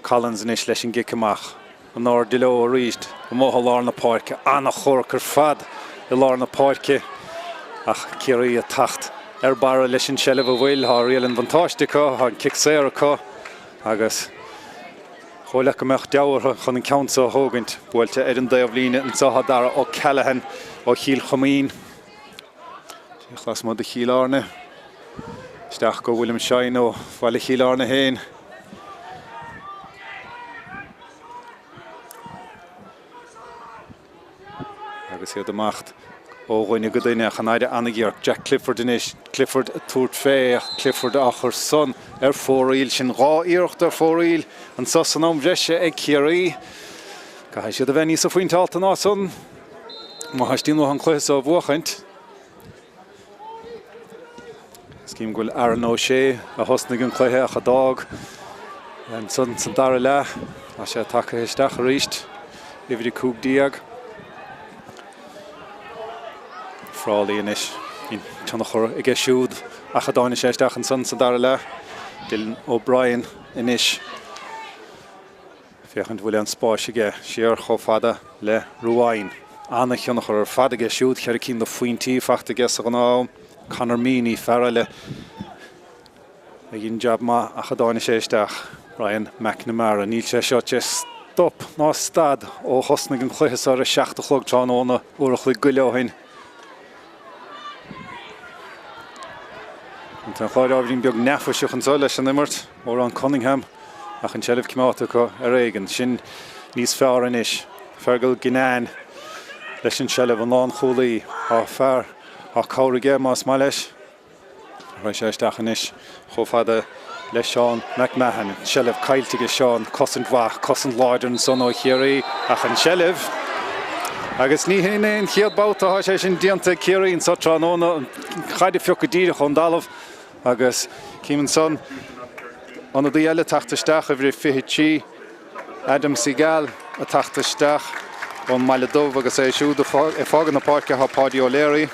Collins in is leis an gic amach an áir de leo a ríist go mátha lár na Páirce anna chóircar fad I lár na Páirce ach Kerry a tacht ar bara leis an seilibh a bhfuil há riail an vantáiste có há an cic séir có agus choilech go meach deabhartha chun an count sa hógant bhfuilte ar an daobh líne an sa dara ó Callahan ó Chiel Chomín chlas mod de Chielárne Steach go William Shine ó bhaile Chielárne héin agus iad amach ó ghaine go daine chanáide anagíar Jack Clifford inis Clifford túirt fé Clifford achar son fóraíl sin gá íirecht fóraíl an sos an bhreise ag Kerry Cai siad a bheith níos a faointeálta ná son má haistín an Cluiche ó bhuachaint Scím goil Aaron O'Shea a hosnig an Cluiche a chadág an son san dara le a sé take isteach a ríist ifri cúg diag Tralee inis in tunachor ige siúd a chadáine sé isteach an son san dara le Dylan O'Brien inis Fiachant William Spórt ige siar cho fada le Luain Anna tunachor fada ige siúd cheir cín do faointí fachta ges an á Conor Meany Peile ag in jab ma a chadáine sé isteach Brian McNamara níl sé seo stop ná stad ó hosnig an Cluiche ar a 7 chlog tránóna uair chuig go leohain Tá chláir ábhrín beag nefaisiach an soil leis an immert ó an Cunningham ach an seilibh cimáta go éigen sin níos fearr inis fergal Ginan leis an seilibh an lán chulaí á fearr á cáirige más má leis Rois sé isteach inis cho fada leis Seán McMahon seilibh cailtige Seán cosint bhach cosint láidir an son ó Kerry ach an seilibh agus ní héine an chiad báta há sé sin dianta Kerry in sa tránóna chaide fiocha díire chun dalamh agus címan son an a dí eile tachtasteach a bhrí fihití Adam Seagal a tachtasteach ón Meile Dubh agus é siúd fágan na Páirce há Páidí O'Leary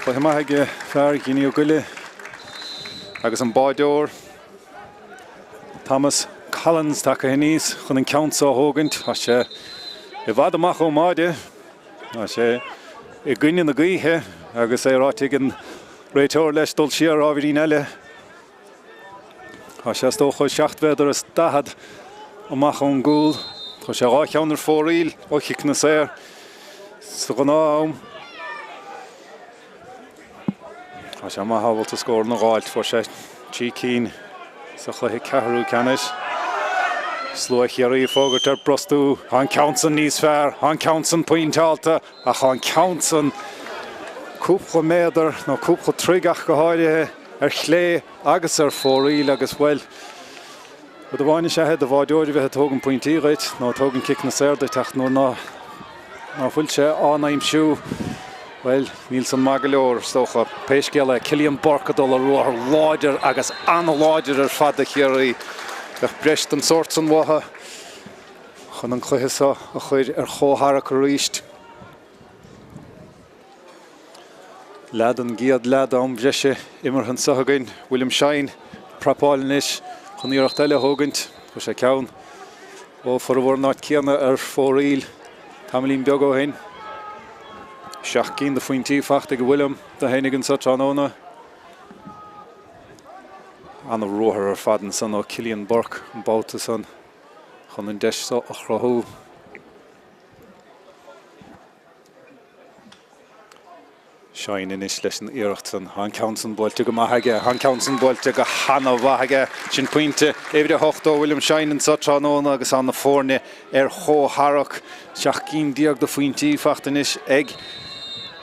Ba hi maithe fear gíní ó guile agus an báideoir Thomas Collins take níos chun an count ó thógant a sé I bhfad amach ó máide a sé I gcuine na gaothe agus é ráiteigh an réiteoir leis dul siar ábhírín eile a sé sto chuil 7 bhéidir is dahad amach ón gúil chu sé rácheannar fóraíl ó chic na séir sa go nám a sé má habalta scóir na gáilt for sé tí cín sa chluiche ceathrú ceannis Slua Kerry fógart brostú an countsan níos fearr an countsan pointáalta a an countsan cúpla méadar nó cúpla trígach go háirithe chlé agus fóraíl agus bhfuil bud a bhaine sé head a bháideoirí bheith tógan pointí réit nó tógan kick na séir de teach nó ná bhfuil sé ánaimsú Well, Nílson Magalor stocha péisceile Cillian Borcadol a ruach láidir agus anna láidir fada Kerry ach breist an sort san watha chun an Cluiche a chuir chóthara go ríist Lad an giad lad am breise immer an sahagain William Shine Prapálinis chun íocht eile hógant chu sé ceann ó for a bhór náit céanna fóraíl tamlín beag ó hain Seach cín de faointí fachta go William de hénig an sa tránóna Anna ruachar fadan san ó Cillian Burke an báta san chun an deis sa a chrathú Shine inis leis an íirecht san an countsan bailte go maithaige an countsan bailte go hana bhaige sin pointe éidir hochtó William Shine an sa tránóna agus an na fórne chótharach seach cín diaag de faointí fachta inis ag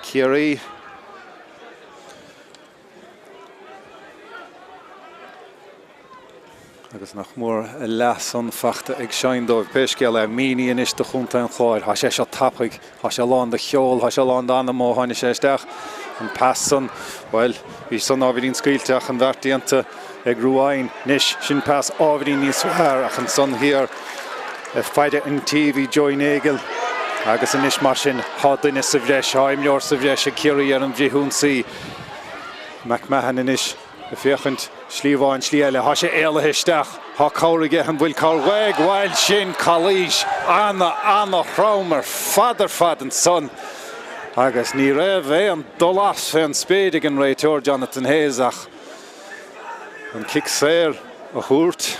Kerry agus nach mór leas an fachta ag Shine dóibh péisceile Meany inis de chunta an chláir há sé seo tappaig há sé lán de cheol há sé lán anna mó háine sé isteach an passan well bhí san ábhírín scailteach an bhartíanta ag Luain nis sin pass ábhírín níos fearr ach an son hir feide an TV Joy Nagel agus an inis mar sin há duine sa bhreis haimleor sa bhreis a Kerry ar an bhríthúnsaí McMahon inis a féchant slíomháin slí eile há sé éalathe isteach há cáirige an bhfuil cáirhhaig bhil sin Cluiche anna chrámar fadar fad an son agus ní raibh an dolas fé an spéidig an réiteoir Jonathan Hayes ach an kick séir a thuairt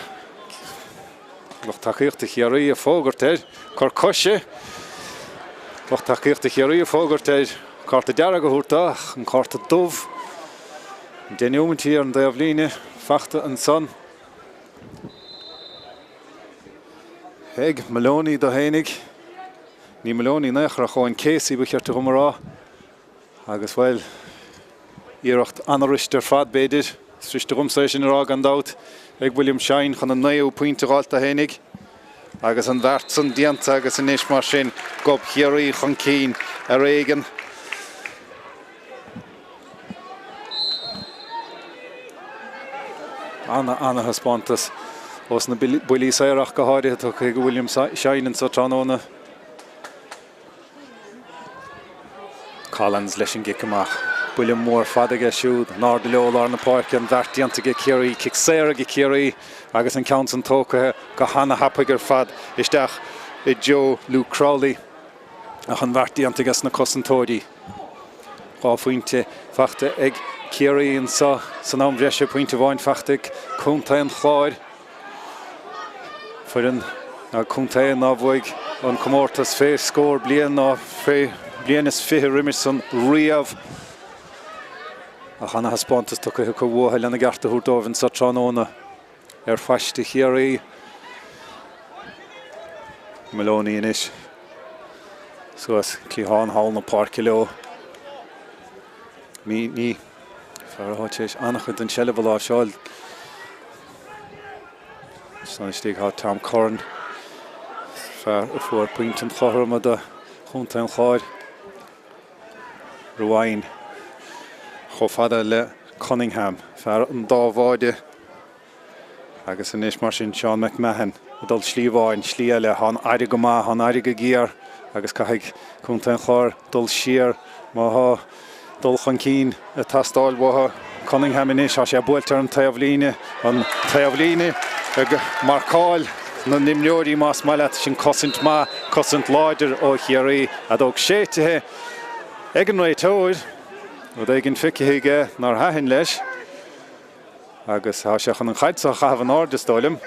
Loch takeíochta Kerry a fógart chur coise Loch takeíochta Kerry a fógart carta dearag a thuairteach an carta dubh Denúmantí ar an daobhlíne fachta an son Heig Maloney do hénig ní melóní nachar a cháin césaí bucheart a chumará agus bhfuil íireacht anaristear fad béidir sriiste gumsa sin ará an dát ag William Shine chun an 9 pointe gáilta hénig agus an bheirt san dianta agus in éis mar sin gob Kerry chun cín a réigen. Anna Spántas os na builí saoireach go háirithe tu go William Shine sa tránóna. Collins leis an gic amach. William mór fadaige siúd, náir de leolar na Páirc an bheirt dianta go Kerry, cic séire go Kerry agus an count an tócathe go hana hapagur fad isteach I Joe Luke Crowley ach an bheirt dianta gas na cosantóidí. Gá faointe feachta ag Kerry an san amhreise pointe bháin feachta cúnta an chláir furin a cúnta an ábhaig an comórtas fé scór blian ná fé blian is fé rimerson riamh ach anna Spántas tu go bhóthail lena garta húrdóhann sa tránóna feiste Kerry Maloney inis suas Cluiche hall na Páirc leo ní fearháis annach an sellh lá seáil sanistí há Tom Corn fear a fuair puint an chláthma a chunta an chláir Luain chofada le Cunningham fear an dámháide agus in éis mar sin Sean McMahon dul slíomháin slí eile hán airige go maith hán airige gíar agus caiigh chunta an chláir dul siar má dul chun cín a tastáil bhtha Cunningham in éis sé builtear an taobhlíne ag marcáil na nimleoirí más maiile sin cosint láidir ó Kerry a dóg séitethe ag an réitóir ó ag an ficithe nar haithinn leis agus há sé chun an chaidsa chahabh an áir d'stáilm.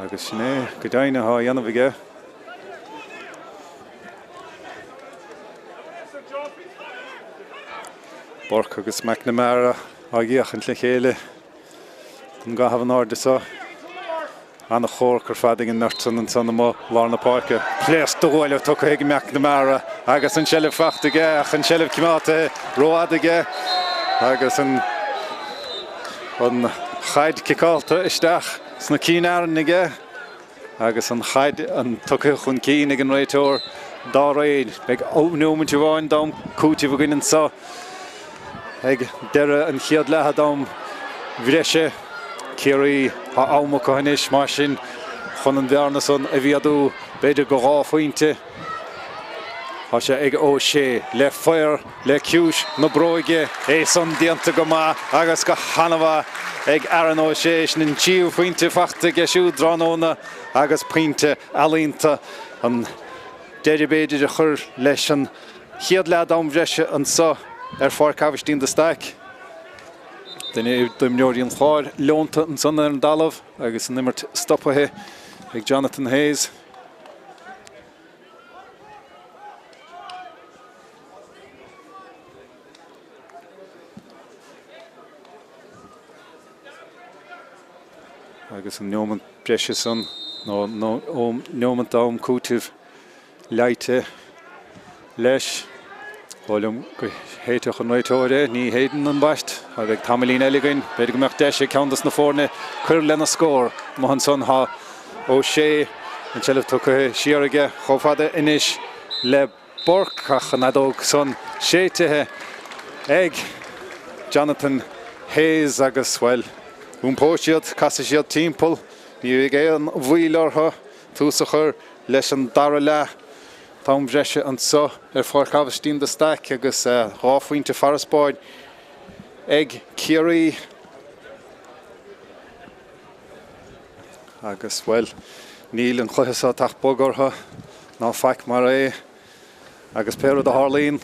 Agus sinné go daine há dhéanamh aige. Páirc agus McNamara a gíochant le chéile an gahabh an áir d'sa. Anna chóircar fadig an nurtsan an sanna má lár na Páirce. Pléas dóile tu go ag McNamara agus an sellh fecht aige ach an sellh cimáta roiad aige agus an chaid cicálta isteach sna cínáran aige agus an chaid an tucha chun cín ag an réitóir dá réid ag ónúmint bháin dám cúti bhagin an sa ag deire an chiad lethe dám bhreise Kerry ha ámach go hanis mar sin chun an bhearna son a bhíadú beidir go rá faointe há sé ag ó sé le foiir le ciúis na bróige son dianta go maith agus go hanamha ag aran ó sé sin an tíú faointe feachta geisiú dránóna agus puinte alínta an deidir beidir a chur leis an chiad le dám bhreise an sa Páirc Aibhistín de Staic. Den duimneoirí an chláir leonta an sanna an dalamh agus an nimmert stoppathe ag Jonathan Hayes. Agus an neomant breise san neomant dám cútibh leite leis Bhfuilm go héiteach an réitóide ní héidir an baist a bheith tamilín eilegain beidir go meach deise ceantas na fórne chur lena scór Mumhan son há ó sé an sellh tucha siar aige chomhfada inis le borcach an adóg son séitethe ag Jonathan Hayes agus bhfuil úmpóisiad casa siad timpeall ní ag é an bhuiileartha túsa chur leis an dara le Tám bhreise an sa Páirc Aibhistín de Staic agus ráfuointe Farraspáid ag Kerry agus bhfuil níl an chluiche tacht bogartha ná feic mar é agus Péile de Harlín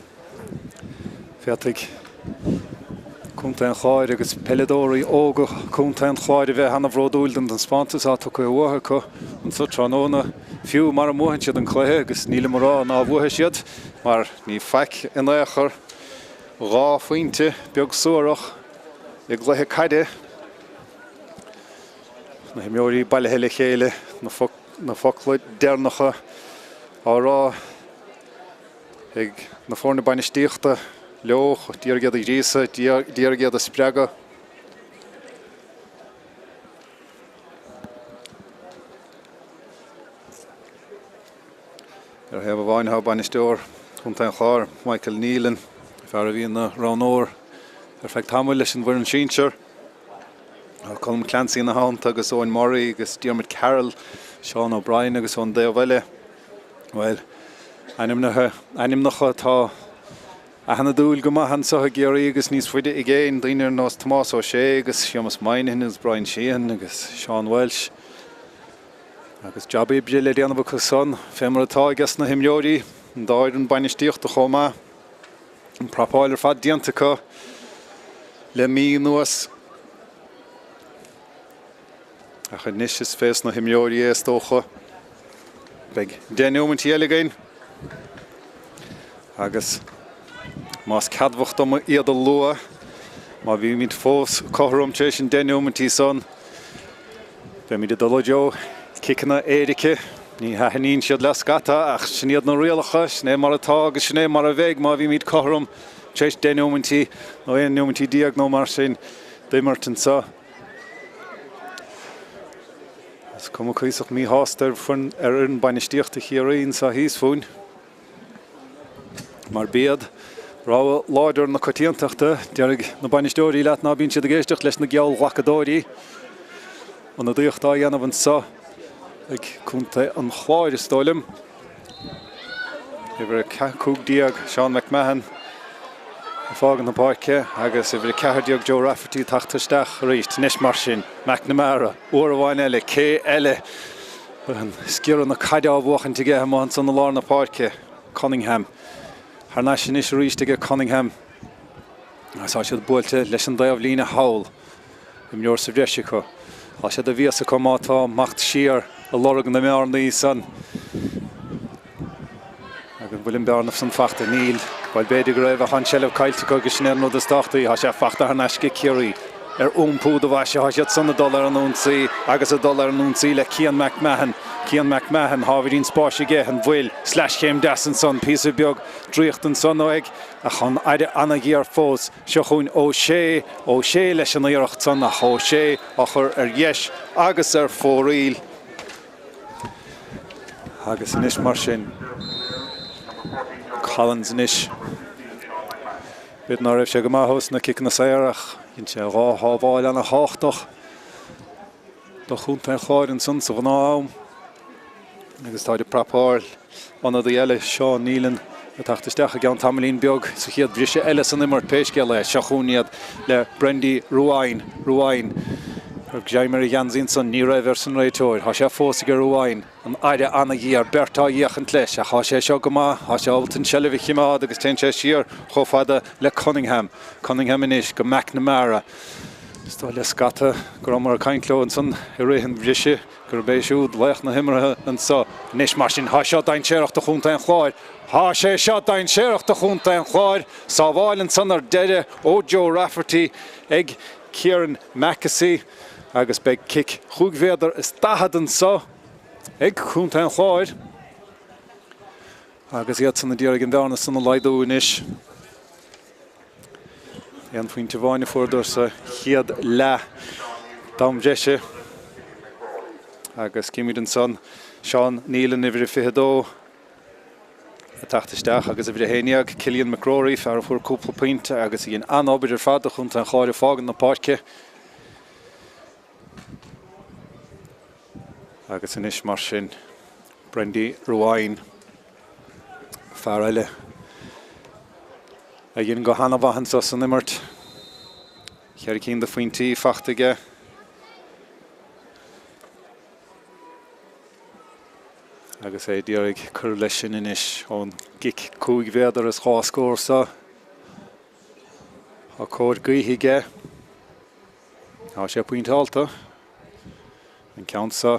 fiatigh cúnta an chláir agus peiledóirí óga cúnta an chláir a bheith hena bhródúil an Spántas á tu go bhtha chu an sa tránóna fiú mar móhann siad an chluiche agus níle marrá ná bhtha siad mar ní feic in éachar rá faointe beag suarach i gcluiche caide na himóí baile heile chéile na focail dearnacha árá ag na fórna bainistíochta leoch díorgéad a rísa díorgéad a spreaga. Heb a bhain ha bainistóir chunta an chláir Michael Nealon fear a bhíon na ránóir fecht hamil leis an bhar an sínsir. Colm Clancy na hánt agus Owen Murray agus Diarmid Carroll, Sean O'Brien agus ón Dale Vile. Well, anim nacha tá a hana dúil go maithan sa Géirí agus níos fuide i ggéin daoine nás Tomás O'Shea agus Seamus Moynihan agus Brian Sheehan agus Sean Welsh. Agus jobí bia le déanamh chu son, fémar atá agus na himneoirí, an dáir an bainistíocht a chomá, an prapáil ar fad diantacha le mí nuas. A chu níos is fés na himneoirí é stócha. Beg déanúmantí eile gain. Agus más cadmhacht am iad a lua, má bhí míid fós cothrom tééis an déanúmantí son. Be míad a dulaideó Kicna Éirice, ní hanín siad le scata ach sníad na rialacha, sné mar atá agus sné mar a bheith má bhí míad cothrom tééis déanúmantí nó éon númantí diaag nó mar sin duimartan sa. As cum chuoiseach mí háster fun ar an bainistíochta chéiríonn sa híos fún. Mar bead rá láidir na cotíonteachta dearg na bainistóirí leat ná bíonn siad a géisteach leis na geall ghacadóirí. An na dúochtá dhéanamh an sa ag cúnta an chláir is stáilim. Ibar cúg diaag Sean McMahon a fágan na Páirce agus ibar cehardíag Joe Rafferty Tráchtaire ríist níos mar sin McNamara uair a bhain eile cé eile an sciar na caideá bhuachan tige amán san na lár na Páirce Cunningham Har náis níos ríist ige Cunningham asá siad buailte leis an daobh lína hawl I mneor sa bhreise chu á siad a bhíos a comátá macht siar a lorgan na mearn í san agus bhfuil bearnamh san fachta níl bhil beidir go raibh a hanseileh caiilte agus snéir nó de stachtaí há sé fachta ar neisce Kerry ar úmpúd a bhaise há siad sanna dul ar an únsaí agus a dul ar an únsaí le Cian McMahon há bhíonn spáis ige an bhfuil /chéim deas an son písa beag dríocht an son ó ag a chun aide anna gí ar fós seo chuin O'Shea leis an éireacht son a O'Shea a chur ar dheis agus ar fóríl agus inis mar sin Collins inis bit ná raibh sé go maithos na cic na saoireach hín sé rá hábháil anna háchtach do chunta an chláir an son sa bhná agus táid prapáil anna dí eile Sean Nealon a Tráchtaire a gan tamlín beag sa chiad bhríse eile san immer péisce le seachúniad le Brendy Luain ar Jaimar Janzín san ní raibh san réiteoir há sé fós gur Luain an aide anna gí ar bertá dhéachant leis a há sé seo go má há sé ábhalt an sellibh chiimeád agus ten sé siar chomh le Cunningham inis go McNamara Stá le scata gur mar a caiintló san I réithin bhríse gur béisiúd leach na himmarthe an sa níos mar sin há seo dain séireacht a chunta an chláir há sé seo dain séireacht a chunta an chláir sa bháilinn san ar deide ó Joe Rafferty ag Kieran Mackesy agus beag kick chúgvéidir is dahad an sa ag chunta an chláir agus iad san na díar an bhearna san na laidú inis Ian faoin teháinna fuair sa chiad le dam deise agus cimid an son Sean Nealon I bhrí fihedó a Tráchtaire agus a bhrí héineag Cillian McCrory fear fuair cúpla puinte agus íon anábid ar fad a chunta an chláir fágan na Páirce agus inis mar sin Brendy Luain fear eile a dhéann go hana bhahan sa san immert Cheir cín de faointí fachtaige agus é díorg cur leis sin inis ón gic cúgvéidir is chá scór sa a cóir gaoithige há sé puinteálta an ceann sa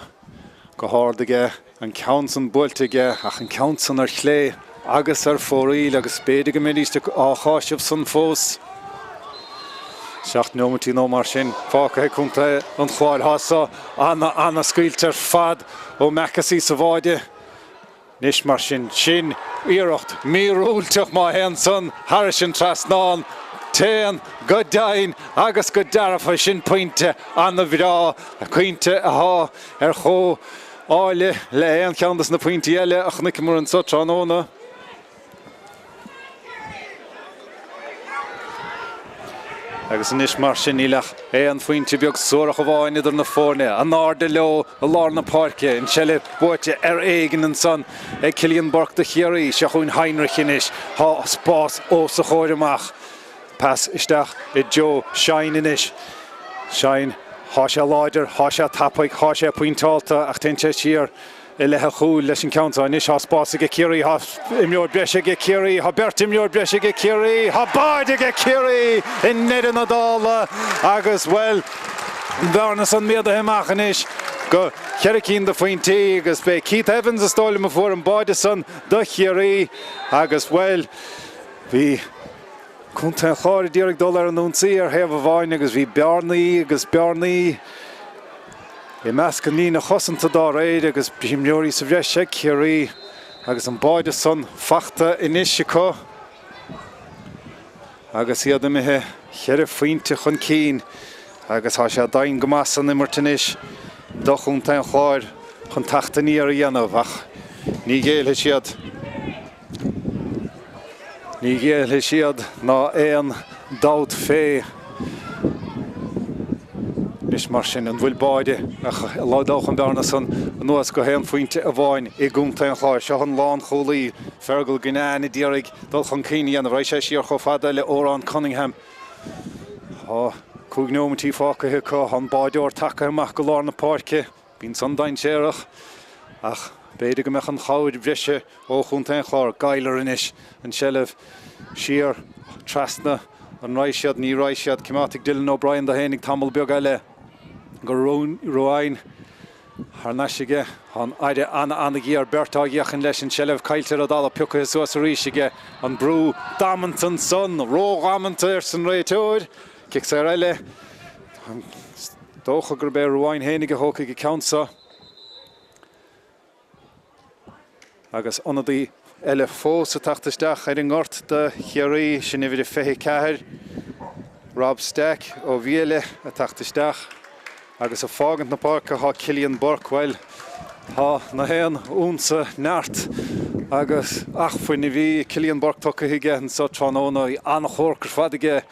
go háirdaige an ceann san buailte ach an ceann san ar chlé agus ar fóríl agus béide go míiste á cháisibh san fós Seacht nómatí nó mar sin fáca chunta an chláir hasa anna scailtear fad ó mechasí sa bháide. Nis mar sin iirecht míúlteach má hen san Harris sin trasnáin téan go dain agus go darafa sin pointe anna bhrá a cuinte a há chó áile le éon cheandas na pointe eile ach nic mór an sotranóna. Agus nis mar sin ílach éon fointe beag suarach a bháin idir na fórne an áde leo a lár na Páirce in sele búte éigen an san ag Cillian Burke de Kerry se chuin Heinrich inis há spás ó sa chóir amach pas isteach i Joe Shine inis Shine há se láidir há se tapaig há se pointáalta ach tinte siar I lethe chúil leis an count inis há spás ag Kerry há imleor breise ag Kerry há bert imleor breise ag Kerry há baid ag Kerry in neidir na dála agus well bharnas an méad a himach inis go Chericín de Fointé agus be Keith Evans a stáile me fuór an baide san de Kerry agus well bhí chunta cháir díreach dul ar an únsaí ar hebh a bháin agus bhí Bearnaí I measc ní na chosanta dá réid agus bhíimleorí sa bhreise Kerry agus an baide san fachta inis có agus iad imithe cheir faointe chun cín agus há sé dain go meas an immertanis do chunta an chláir chun tachtaní ar a dhéanamh ach ní géalthe siad ná éon dáit fé Nis mar sin an bhfuil baide ach ládách an bearna san nuas go héan faointe a bháin I gúnta an chláir se an lán cholaí fergal gnáin I dírig dul chun cíine an bhreis sé siar cho fada le órán Cunningham. Cúig nómatí fácathe có an baideoir take amach go lár na Páirce bín san dain séireach ach béidir go meach an cháid bhreise ó chunta an chláir gailar inis an selleh siar trasna an raisiad ní raisiad Cimátic Dylan O'Brien da hénig tamil beag eile go Luain ar naisige an aide anna gí ar bertágiachan leis an selleh cailtear a dala piucha suas a ríisige an brú damantan son ró amanta ar san réiteoid cic sé eile dócha gur bé Luain hénig a hóca go countsa agus anadí eile fós a tachtasteach ar an ngort de Kerry sin idir feiche ceathir Rob Staic ó bhíle a tachtasteach agus a fágant na Páirce há Cillian Burke well há na héan únsa neart agus ach faoin I bhí Cillian Burke tucha hiige an sa tróna I anna chóircar fadige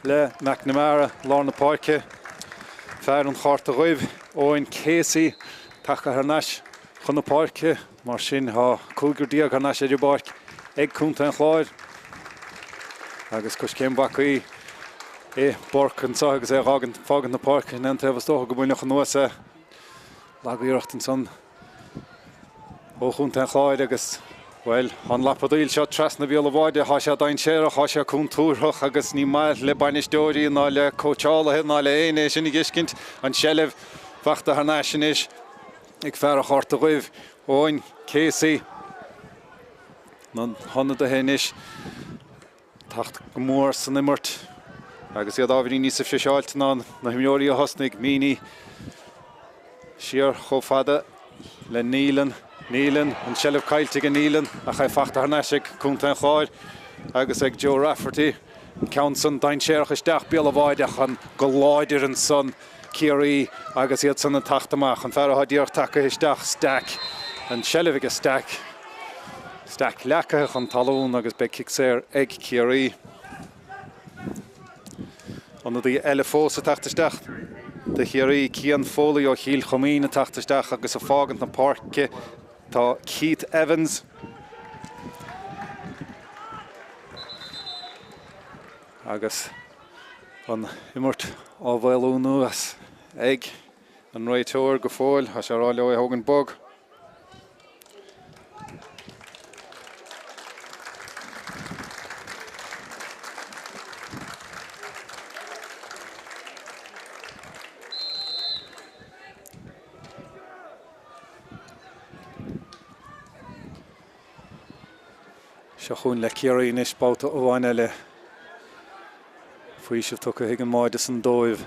le McNamara lár na Páirce fear an cháirta roimh óin Casey tacha ar neis chun na Páirce mar sin há cúgur díag ar neis idir Páirc ag cúnta an chláir agus cos céim bacaí Burke an sa agus fágant na Páirce in anta bhastócha go buineach an nuasa leagaíocht an san ó chunta an chláir agus well an lapadíl seo trasna bhíal a bháide há sé dain séireach há sé cún túrthach agus ní maith le bainisteoirí ná le cóteálathe ná le éine sin I gciscint an selleh fachta ar neis inis ag fear a cháirta roimh óin Casey ná honna a héis tacht go mór san immert agus iad ábhírí níos a fiseáilt ná na himneoirí a hosnig míní siar cho fada le Nílan an selleh cailte go Nílan a cha fachta ar neis ag cúnta an chláir agus ag Joe Rafferty count san dain séireach isteach beal a bháideach an go láidir an san Kerry agus iad san an tachtamach an fear a díoch take isteach Staic an selleh ag Staic leacach an talún agus be cic séir ag Kerry an dí eile fós a tachtasteach de Kerry cían fólaí ó chiil chomín a tachtasteach agus a fágant na Páirce tá Keith Evans agus an immert á bhfuilú nuas ag an réiteoir go fóil a sé ráile ó thugan bog se chun le Kerry inis báta óháin eile Fuisih tucha higan máidas an dóibh.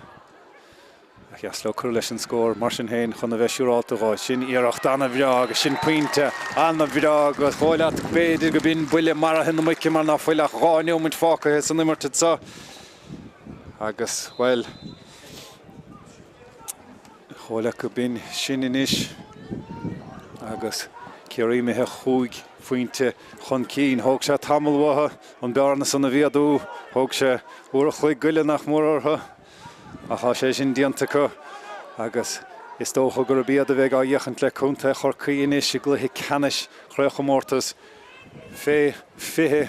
Jaslo Cluiche an scór mar sin héin chun a bheisiúráta gá sin iarach anna bhreag sin puinte anna bhreag go chóileat beidir go bín buile mar a hinna muici mar nach foiile gáineo muid fáca san immartid sa agus well chóile go bín sin inis agus Kerry me he chuig fuinte chun cín thóg sé tamilmhatha an bearna sanna bhíadú thóg sé uair a chuig guile nach mórartha a cha sé sin dianta go agus is dócha gur bíad a bheith á dhéchant le cúnta chorcaí inis i gluthe canis chréocha mórtas fé fithe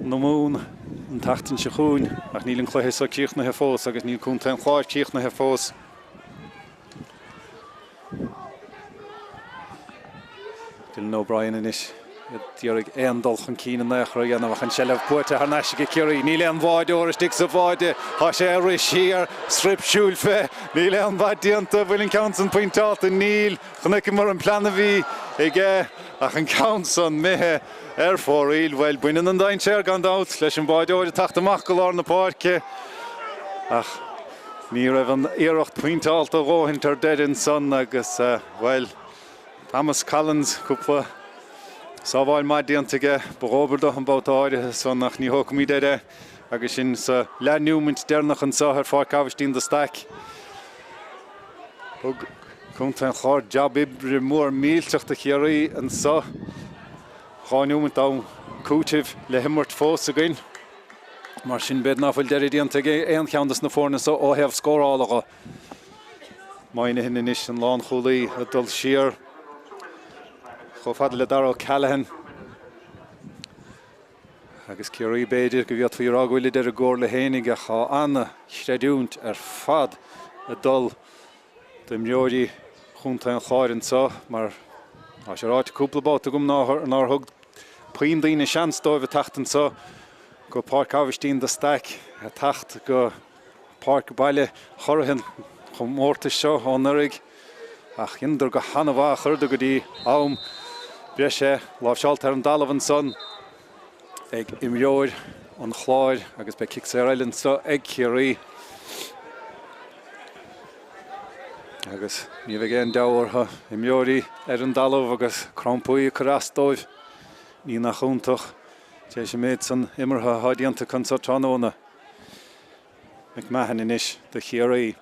nó mún an tachtain se chúin ach níl an chluithe sa cíochnathe fós agus níl cúnta an chláir cíochnathe fós. Dylan O'Brien inis Diorig dul chun cína nachra dhéanamh an sellh puirte ar neisige Kerry. Ní le an bháide óras stig sa bháide. Tá sé ar siar stripsúil fe. Ní le an bhaid dianta bhfuil an Counson pointáta níl. Chunic mar an plana bhí ige ach an Counson methe ar fóríl. Well, buinean an dain sér gan dát leis an bháide óide tachtamach go lár na Páirce. Ach, ní raibh an iirecht pointáta róhaint ar dead son agus, well, Thomas Collins cúpla Sábháil maid diantaige bróbardach an bótáide son nach ní hócamí deide agus sin sa leanúmint dernach an sa ar Páirc Aibhistín de Staic. Cúnta an chláir jab ibre mór mílteachta Kerry an sa cháinúmint á cútibh le himmart fós a gin. Mar sin bed náfuil deir diantaige éon cheandas na fórna sa ó hebh scórálacha. Maine hin inis an lán chulaí a dul siar. Chofad le Darrell Callahan agus Kerry beidir go bhíod faoi rághuiile ar a ggóir le hénig a cha anna shreidúnt ar fad a dul de mreoirí chunta an chláir an sa mar a sé ráit cúpla báta gom nar thug paon daoine seans dóibh a tachtan sa go Páirc Aibhistín de Staic a tacht go Páirc Peile chorthain chun Mórdha seo an uirigh ach idir go hanamh chuirde go dtí am Bres sé lábhseáilt ar an dalamh an son ag imreoir an chláir agus be cic sé eileann sa ag Kerry. Agus ní bheith géan deabhartha imreoirí ar an dalamh agus crampúí a carastóibh ní nach chúntach té sé méid san imirtha hádianta chun sa tróna. Mumhan inis de Kerry.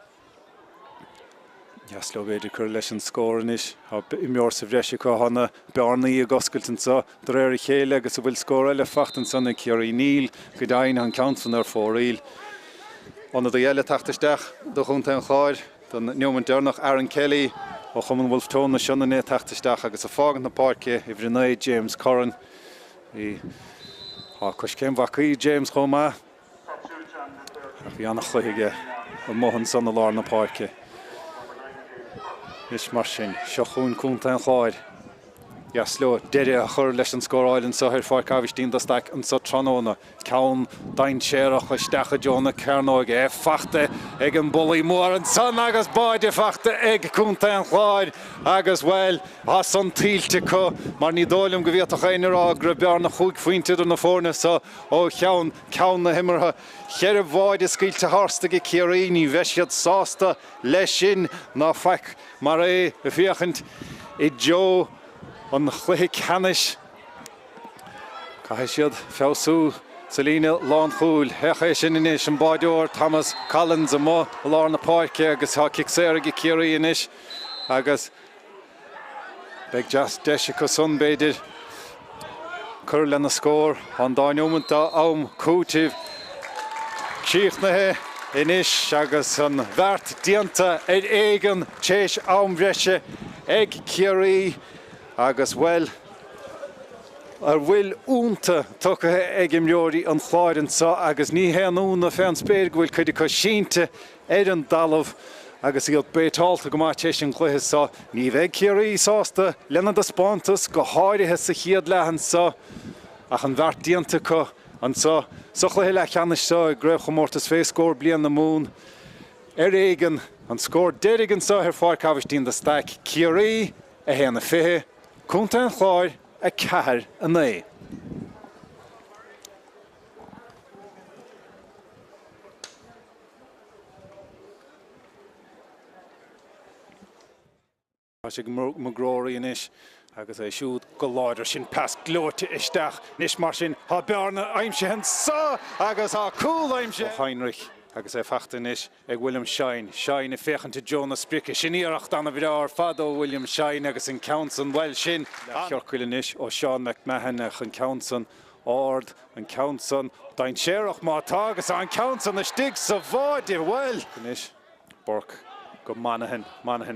Jaslo beidir chur leis an scór inis imreoir sa bhreise có hana bearnaí a goscailtain sa do réir chéile agus a bhfuil scór eile fachtain sanna Kerry níl go dainn an Counson ar fóríl. Anna do eile tachtasteach do chunta an chláir don neomant dearnach Aaron Kelly ó chuman bhfuil tóna seanna tachtasteach agus a fágan na Páirce i bhrenaid James Corran. Bhí chuis céim bhacaí James chomá ach bhí annach chluige an Mumhan sanna lár na Páirce. Is mar sin, seo chuún cúnta an chláir. Jaslo deire a chur leis an scóráileann sa ar Páirc Aibhistín de Staic an sa tróna. Ceann dain séireach a stecha Joanna Cairnáig fachta ag an bolaí mór an san agus báide fachta ag cúnta an chláir agus well as an tíilte có mar ní dóilm go bhíoach éinerá gur bearna chuig faointe na fórna sa ó ceann na himmartha. Cheir bháid is scailte hásta go Kerry ní bheisiad sásta leis sin ná feic mar é a bhíochant i Joe an chluithe canis. Cai siad feabhsú sa líne lán chúil hecha sin inis an báideoir Thomas Collins a mo lár na Páirce agus há cic séir go Kerry inis agus beag just deise go sun beidir chur le na scór an dáinúmanta am cútibh cíochnathe inis agus an bheart dianta éigean téis am bhreise ag Kerry agus well ar bhfuil únta tucha ag imreoirí an chláir an sa agus ní héanúna fean spéir go bhfuil chuide go sínte ar an dalamh agus iad bétáilta go má téis an chluithe sa ní bheith Kerry sásta lena de spántas go háirithe sa chiad lehan sa ach an bheart dianta go an sa chluithe Leathcheannais sa Craobh chomórtas fé scór blian na mún ar éigean an scór deirigean sa ar Páirc Aibhistín de Staic Kerry a héana fithe cúnta an chláir a ceathair a naoi. Tá magróí inis agus é siúd go láidir sin pas glóte isteach níos mar sin há bearna aimse hen sa agus há cool aimse Heinrich agus é fachtain is ag William Shine i féchanta Jonas Spricke sin íireacht anna bhíar fadó William Shine agus in Counson well sin ceorcuilean is ó Sean McMahon an Counson Ord an Counson dain séireach mátá agus an Counson is stig sa bháide well inis Bork go Monaghan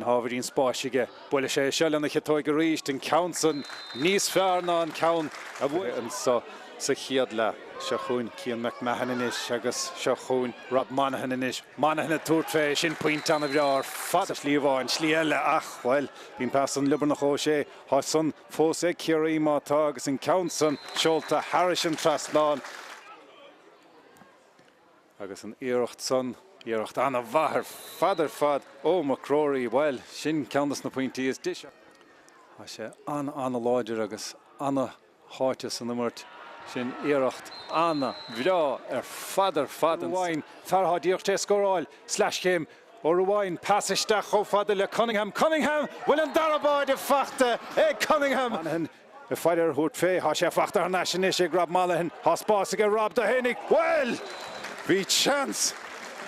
Harvardín spáisige buile sé seilena chetóig go ríist in Counson níos fear ná an Coun a bhfuil an sa chiad le se chuún Cian McMahon inis agus se chuún Rob Monaghan inis Monaghan a túirt fé sin puint anna bhíar fad a slíomháin slíile ach well bhín pas an libar nach ó sé há son fós é Kerry mátá agus in Counson seolta Harris an Trasláin agus an iirecht son Iirecht anna bhahar fad ó McCrory well sin ceannas na pointí is dis a sé anna láidir agus anna háite san namart sin iirecht anna bhrá fadar Luain farthádíocht é scóráil /céim ó Luain pasisteach ó fada le Cunningham bhfuil an darabáid fachta Cunningham i feidir thuirt fé há sé fachta ar naisian is ag Rob Monaghan há spásaige Rob Daithí well bhí chance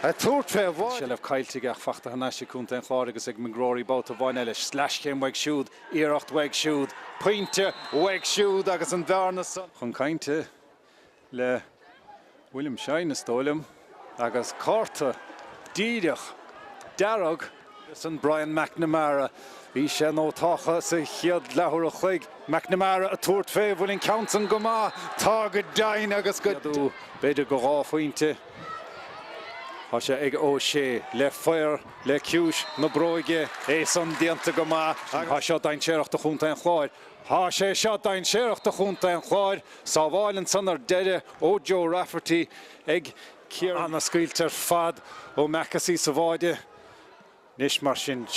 a túirt fé bháil se leh cailteige ach fachta ar naisian cúnta an chláir agus ag magróirí báta bhain eile /céim weig siúd iirecht weig siúd pointe weig siúd agus an bhearna san chun cainte le William Shine na stóilm agus cárta díideach dearg san Brian McNamara bhí sé nótácha sa chiad lethúir a chuig McNamara a túirt fé bhfuil in Counson go má tá go dain agus go dú beidir go rá faointe Tá sé ag ó sé le foiir le ciúis na bróige san dianta go má há seo dain séireachta chunta an chláir há sé seo dain séireachta chunta an chláir sa bháilinn san ar deire ó Joe Rafferty ag céar anna scailtear fad ó Mecasí sa bháide níos mar sin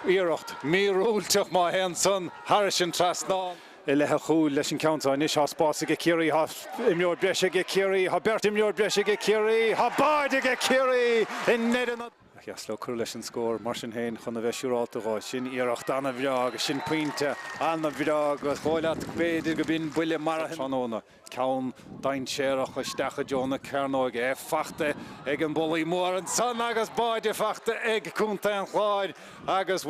iirecht míúlteach má hen san Harris an Trasláin I lethe chúil leis an Counta níos há spásaige Kerry há imleor breisige Kerry há bert imleor breisige Kerry há báidige Kerry in nedan Yes, lo leis an scór mar sin héin chun a bheith siúráilta gá sin iirecht anna bhreag agus sin puinte anna bhreag agus chóileat béidir go bín buile mar anóna Caun dain séireach isteach a Jóna Cernóig fachta ag an bolaí mór an san agus báide fachta ag cúnta an chláir agus